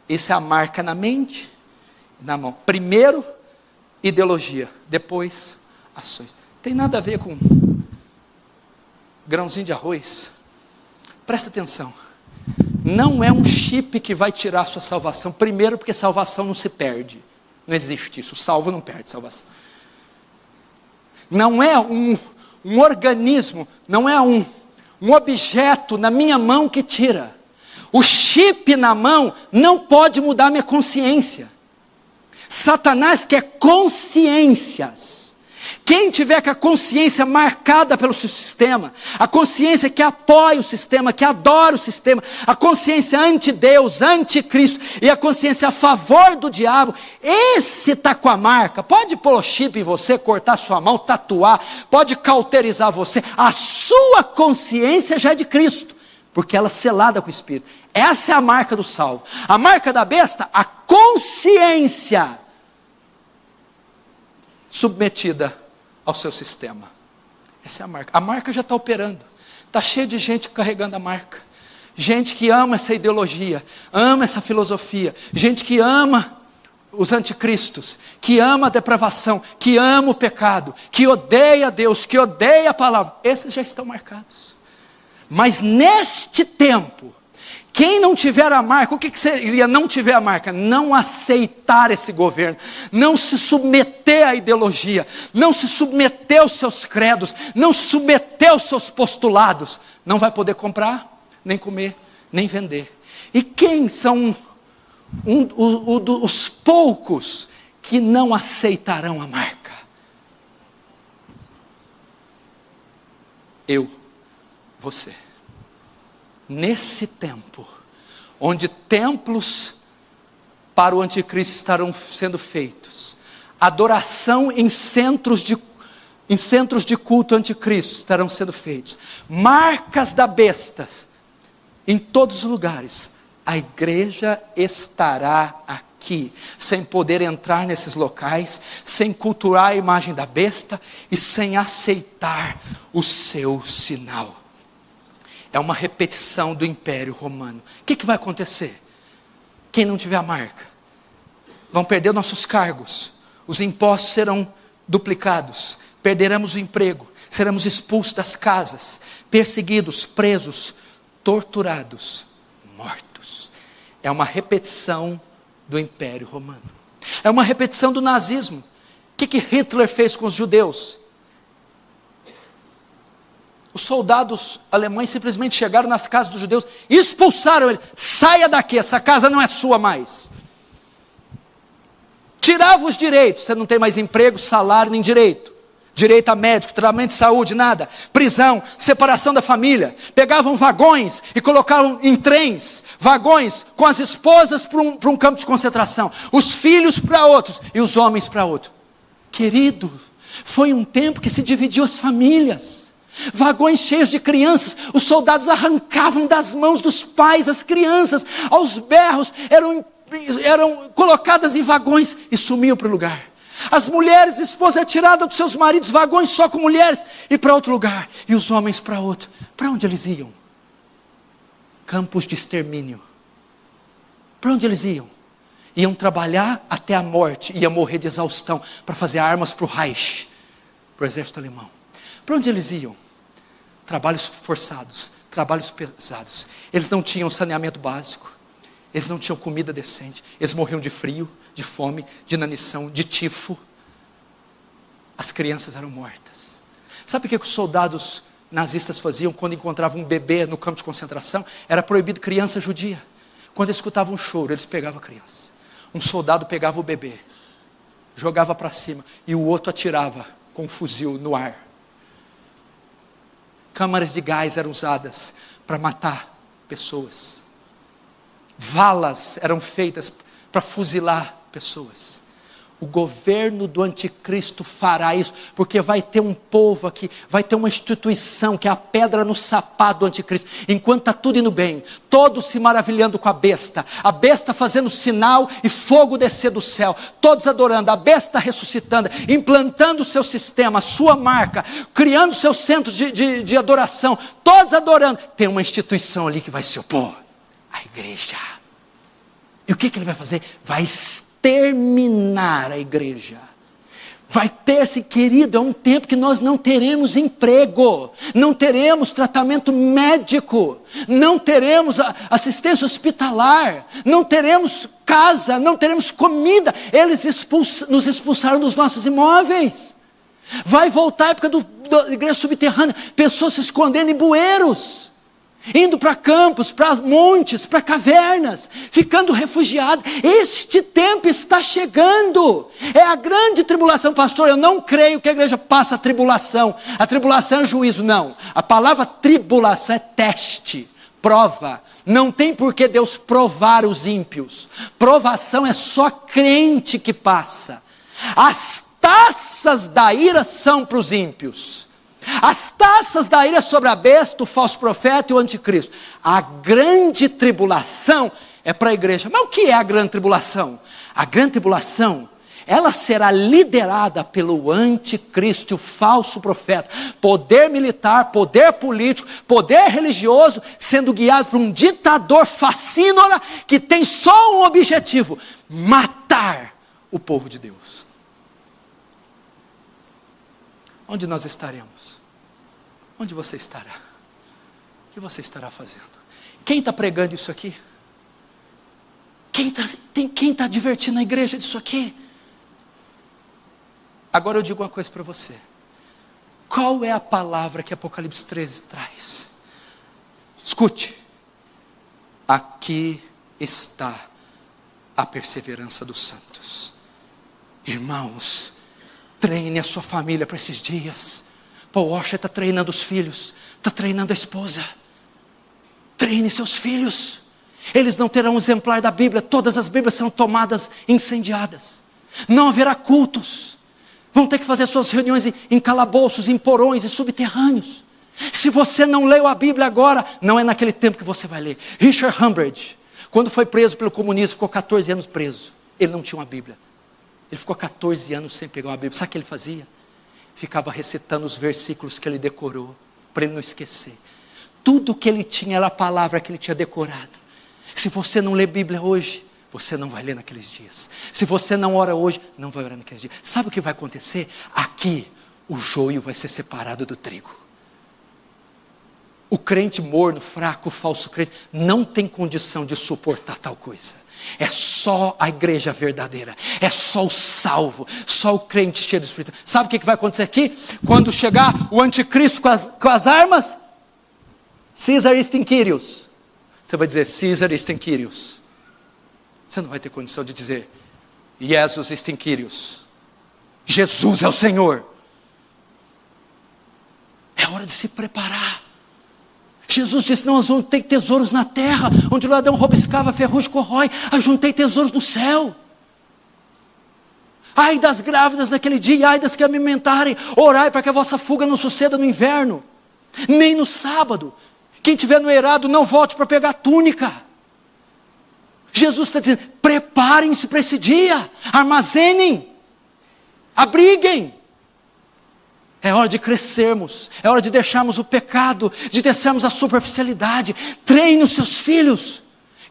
S1: Isso é a marca na mente e na mão. Primeiro ideologia, depois ações. Tem nada a ver com grãozinho de arroz. Presta atenção. Não é um chip que vai tirar a sua salvação. Primeiro, porque salvação não se perde. Não existe isso. O salvo não perde salvação. Não é um organismo, não é um objeto na minha mão que tira. O chip na mão não pode mudar minha consciência. Satanás quer consciências.
S2: Quem tiver com a consciência marcada pelo seu sistema, a consciência que apoia o sistema, que adora o sistema, a consciência anti-Deus, anti-Cristo e a consciência a favor do diabo, esse está com a marca. Pode pôr chip em você, cortar sua mão, tatuar, pode cauterizar você. A sua consciência já é de Cristo, porque ela é selada com o Espírito. Essa é a marca do salvo. A marca da besta, a consciência submetida ao seu sistema. Essa é a marca. A marca já está operando. Está cheio de gente carregando a marca. Gente que ama essa ideologia, ama essa filosofia. Gente que ama os anticristos, que ama a depravação, que ama o pecado, que odeia Deus, que odeia a palavra. Esses já estão marcados. Mas neste tempo, quem não tiver a marca, o que seria não tiver a marca? Não aceitar esse governo, não se submeter à ideologia, não se submeter aos seus credos, não se submeter aos seus postulados, não vai poder comprar, nem comer, nem vender. E quem são os poucos que não aceitarão a marca? Eu, você. Nesse tempo, onde templos para o anticristo estarão sendo feitos, adoração em centros de culto anticristo estarão sendo feitos, marcas da besta em todos os lugares, a igreja estará aqui, sem poder entrar nesses locais, sem cultuar a imagem da besta e sem aceitar o seu sinal. É uma repetição do Império Romano. O que vai acontecer? Quem não tiver a marca, vão perder nossos cargos, os impostos serão duplicados, perderemos o emprego, seremos expulsos das casas, perseguidos, presos, torturados, mortos. É uma repetição do Império Romano. É uma repetição do nazismo. O que Hitler fez com os judeus? Os soldados alemães simplesmente chegaram nas casas dos judeus e expulsaram ele. Saia daqui, essa casa não é sua mais. Tirava os direitos, você não tem mais emprego, salário, nem direito. Direito a médico, tratamento de saúde, nada. Prisão, separação da família. Pegavam vagões e colocavam em trens, vagões com as esposas para um campo de concentração. Os filhos para outros e os homens para outro. Querido, foi um tempo que se dividiu as famílias. Vagões cheios de crianças, os soldados arrancavam das mãos dos pais as crianças, aos berros, eram colocadas em vagões e sumiam para o lugar. As mulheres, esposas tiradas dos seus maridos, vagões só com mulheres, e para outro lugar, e os homens para outro. Para onde eles iam? Campos de extermínio. Para onde eles iam? Iam trabalhar até a morte, iam morrer de exaustão, para fazer armas para o Reich, para o exército alemão. Para onde eles iam? Trabalhos forçados, trabalhos pesados. Eles não tinham saneamento básico, eles não tinham comida decente, eles morriam de frio, de fome, de inanição, de tifo. As crianças eram mortas. Sabe o que os soldados nazistas faziam quando encontravam um bebê no campo de concentração? Era proibido criança judia. Quando eles escutavam um choro, eles pegavam a criança. Um soldado pegava o bebê, jogava para cima, e o outro atirava com um fuzil no ar. Câmaras de gás eram usadas para matar pessoas. Valas eram feitas para fuzilar pessoas. O governo do anticristo fará isso, porque vai ter um povo aqui, vai ter uma instituição que é a pedra no sapato do anticristo. Enquanto está tudo indo bem, todos se maravilhando com a besta fazendo sinal e fogo descer do céu, todos adorando, a besta ressuscitando, implantando o seu sistema, a sua marca, criando seus centros de adoração, todos adorando. Tem uma instituição ali que vai se opor, a igreja. E o que ele vai fazer? Vai exterminar a igreja. Vai ter-se, querido, é um tempo que nós não teremos emprego, não teremos tratamento médico, não teremos assistência hospitalar, não teremos casa, não teremos comida. Eles nos expulsaram dos nossos imóveis. Vai voltar a época da igreja subterrânea, pessoas se escondendo em bueiros. indo para campos, para montes, para cavernas, ficando refugiado. Este tempo está chegando. É a grande tribulação, pastor. Eu não creio que a igreja passa a tribulação. A tribulação é juízo, não. A palavra tribulação é teste, prova. Não tem por que Deus provar os ímpios. Provação é só crente que passa. As taças da ira são para os ímpios. As taças da ira sobre a besta, o falso profeta e o anticristo. A grande tribulação é para a igreja. Mas o que é a grande tribulação? A grande tribulação, ela será liderada pelo anticristo e o falso profeta. Poder militar, poder político, poder religioso, sendo guiado por um ditador facínora que tem só um objetivo: matar o povo de Deus. Onde nós estaremos? Onde você estará? O que você estará fazendo? Quem está pregando isso aqui? Quem está divertindo a igreja disso aqui? Agora eu digo uma coisa para você. Qual é a palavra que Apocalipse 13 traz? Escute. Aqui está a perseverança dos santos. Irmãos, treine a sua família para esses dias. Paul Washer está treinando os filhos, está treinando a esposa. Treine seus filhos. Eles não terão um exemplar da Bíblia. Todas as Bíblias são tomadas, incendiadas. Não haverá cultos. Vão ter que fazer suas reuniões em calabouços, em porões e subterrâneos. Se você não leu a Bíblia agora, não é naquele tempo que você vai ler. Richard Humbert, quando foi preso pelo comunismo, ficou 14 anos preso. Ele não tinha uma Bíblia. Ele ficou 14 anos sem pegar uma Bíblia. Sabe o que ele fazia? Ficava recitando os versículos que ele decorou, para ele não esquecer. Tudo que ele tinha era a palavra que ele tinha decorado. Se você não lê Bíblia hoje, você não vai ler naqueles dias. Se você não ora hoje, não vai orar naqueles dias. Sabe o que vai acontecer? Aqui, o joio vai ser separado do trigo. O crente morno, fraco, o falso crente, não tem condição de suportar tal coisa. É só a igreja verdadeira, é só o salvo, só o crente cheio do Espírito. Sabe o que vai acontecer aqui? Quando chegar o anticristo com as armas, Caesar is Quirios. Você vai dizer, Caesar is Quirios. Você não vai ter condição de dizer, Jesus is Quirios. Jesus é o Senhor. É hora de se preparar. Jesus disse, não, nós vamos ter tesouros na terra, onde o ladrão rouba, escava, ferrugem, corrói. Ajuntei tesouros no céu. Ai das grávidas naquele dia, ai das que amamentarem. Orai para que a vossa fuga não suceda no inverno, nem no sábado. Quem estiver no eirado, não volte para pegar a túnica. Jesus está dizendo, preparem-se para esse dia. Armazenem. Abriguem. É hora de crescermos, é hora de deixarmos o pecado, de deixarmos a superficialidade. Treine os seus filhos.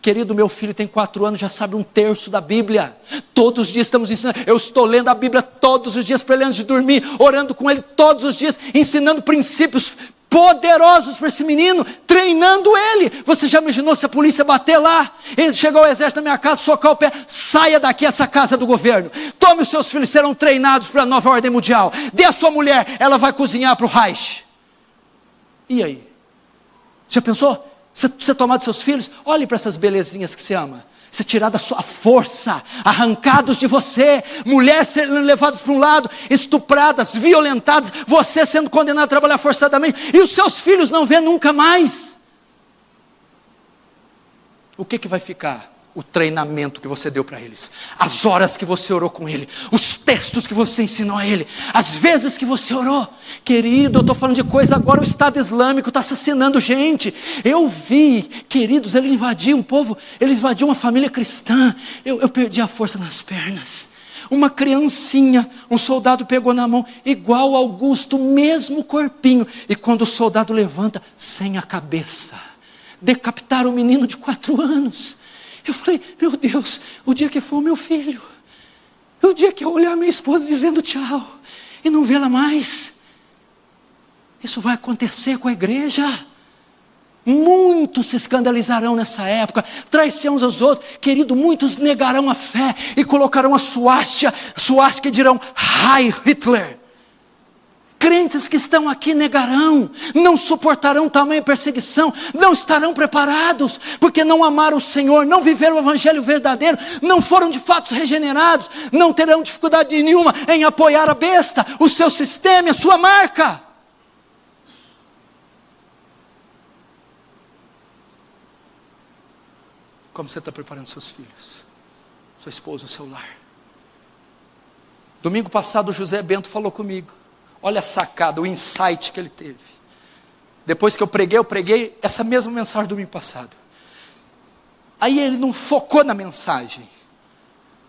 S2: Querido, meu filho tem 4 anos, já sabe 1/3 da Bíblia. Todos os dias estamos ensinando. Eu estou lendo a Bíblia todos os dias para ele antes de dormir, orando com ele todos os dias, ensinando princípios poderosos para esse menino, treinando ele. Você já imaginou se a polícia bater lá? Ele chegou ao exército na minha casa, socar o pé, saia daqui, essa casa do governo. Tome os seus filhos, serão treinados para a nova ordem mundial. Dê a sua mulher, ela vai cozinhar para o Reich. E aí? Já pensou? Você tomar dos seus filhos? Olhe para essas belezinhas que você ama. Você tirar da sua força, arrancados de você, mulheres sendo levadas para um lado, estupradas, violentadas, você sendo condenado a trabalhar forçadamente, e os seus filhos não vê nunca mais. O que vai ficar? O treinamento que você deu para eles, as horas que você orou com ele, os textos que você ensinou a ele, as vezes que você orou. Querido, eu estou falando de coisa agora, o Estado Islâmico está assassinando gente. Eu vi, queridos, ele invadiu um povo, ele invadiu uma família cristã. Eu perdi a força nas pernas. Uma criancinha, um soldado pegou na mão, igual Augusto, mesmo corpinho, e quando o soldado levanta, sem a cabeça, decapitaram um menino de 4 anos. Eu falei, meu Deus, o dia que for meu filho, o dia que eu olhar minha esposa dizendo tchau, e não vê-la mais, isso vai acontecer com a igreja. Muitos se escandalizarão nessa época, traição uns aos outros. Querido, muitos negarão a fé, e colocarão a suástica e dirão, Heil Hitler. crentes que estão aqui negarão, não suportarão tamanha perseguição, não estarão preparados, porque não amaram o Senhor, não viveram o evangelho verdadeiro, não foram de fato regenerados, não terão dificuldade nenhuma em apoiar a besta, o seu sistema, a sua marca. Como você está preparando seus filhos, sua esposa, o seu lar? Domingo passado o José Bento falou comigo. Olha a sacada, o insight que ele teve. Depois que eu preguei essa mesma mensagem domingo passado. Aí ele não focou na mensagem.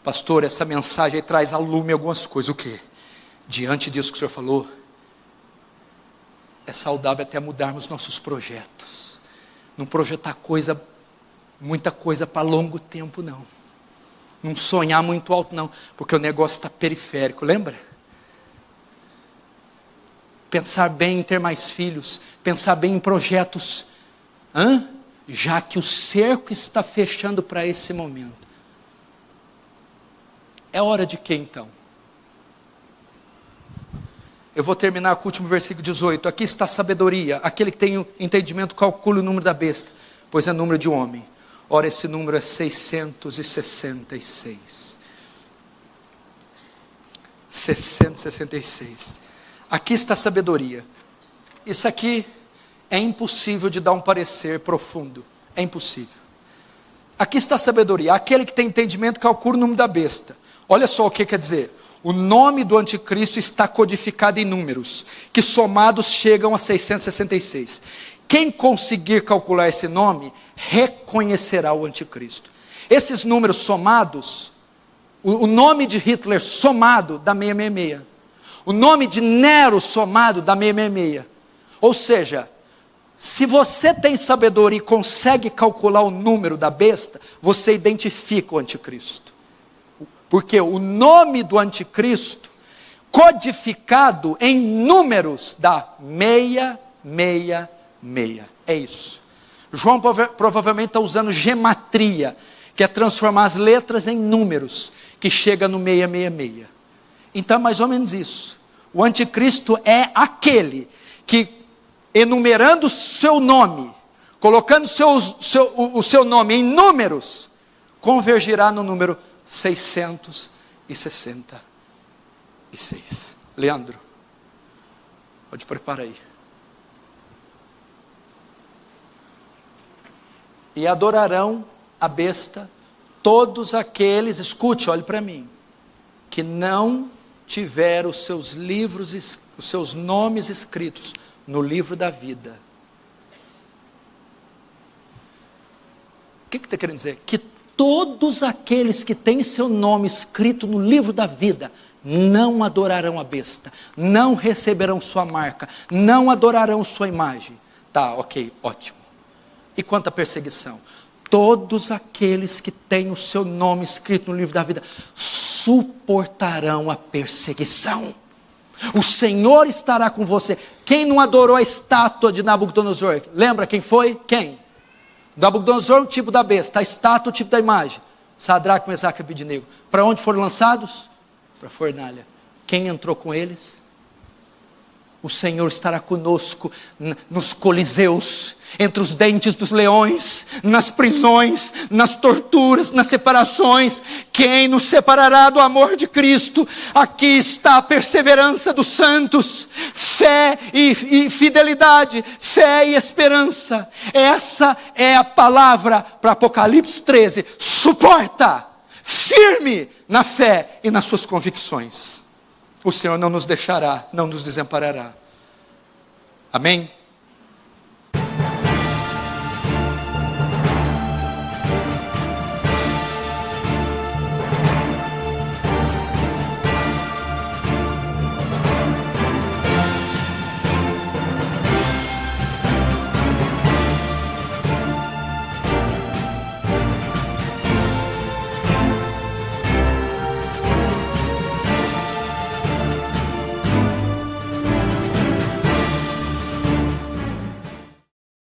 S2: Pastor, essa mensagem aí traz a lume algumas coisas. O quê? Diante disso que o senhor falou, é saudável até mudarmos nossos projetos. Não projetar muita coisa para longo tempo, não. Não sonhar muito alto, não. Porque o negócio está periférico, lembra? Pensar bem em ter mais filhos, pensar bem em projetos, já que o cerco está fechando para esse momento. É hora de quê então? Eu vou terminar com o último versículo 18. Aqui está a sabedoria, aquele que tem o entendimento calcula o número da besta, pois é número de homem. Ora, esse número é 666. 666. Aqui está a sabedoria. Isso aqui é impossível de dar um parecer profundo. É impossível. Aqui está a sabedoria. Aquele que tem entendimento calcula o número da besta. Olha só o que quer dizer. O nome do anticristo está codificado em números, que somados chegam a 666. Quem conseguir calcular esse nome, reconhecerá o anticristo. Esses números somados, o nome de Hitler somado dá 666. O nome de Nero somado dá 666. Ou seja, se você tem sabedoria e consegue calcular o número da besta, você identifica o anticristo. Porque o nome do anticristo, codificado em números, dá 666. É isso. João provavelmente está usando gematria, que é transformar as letras em números, que chega no 666. Então é mais ou menos isso. O anticristo é aquele que, enumerando o seu nome, colocando o seu nome em números, convergirá no número 666. Leandro, pode preparar aí. E adorarão a besta todos aqueles, escute, olhe para mim, que não tiveram os seus livros, os seus nomes escritos no livro da vida. O que está querendo dizer? Que todos aqueles que têm seu nome escrito no livro da vida não adorarão a besta, não receberão sua marca, não adorarão sua imagem. Tá, ok, ótimo. E quanto à perseguição? Todos aqueles que têm o seu nome escrito no livro da vida suportarão a perseguição. O Senhor estará com você. Quem não adorou a estátua de Nabucodonosor? Lembra quem foi? Quem? Nabucodonosor, o tipo da besta. A estátua, o tipo da imagem. Sadraque, Mesaque e Abednego. Para onde foram lançados? Para a fornalha. Quem entrou com eles? O Senhor estará conosco nos coliseus, entre os dentes dos leões, nas prisões, nas torturas, nas separações. Quem nos separará do amor de Cristo? Aqui está a perseverança dos santos, fé e fidelidade, fé e esperança. Essa é a palavra para Apocalipse 13. Suporta, firme na fé e nas suas convicções. O Senhor não nos deixará, não nos desamparará. Amém?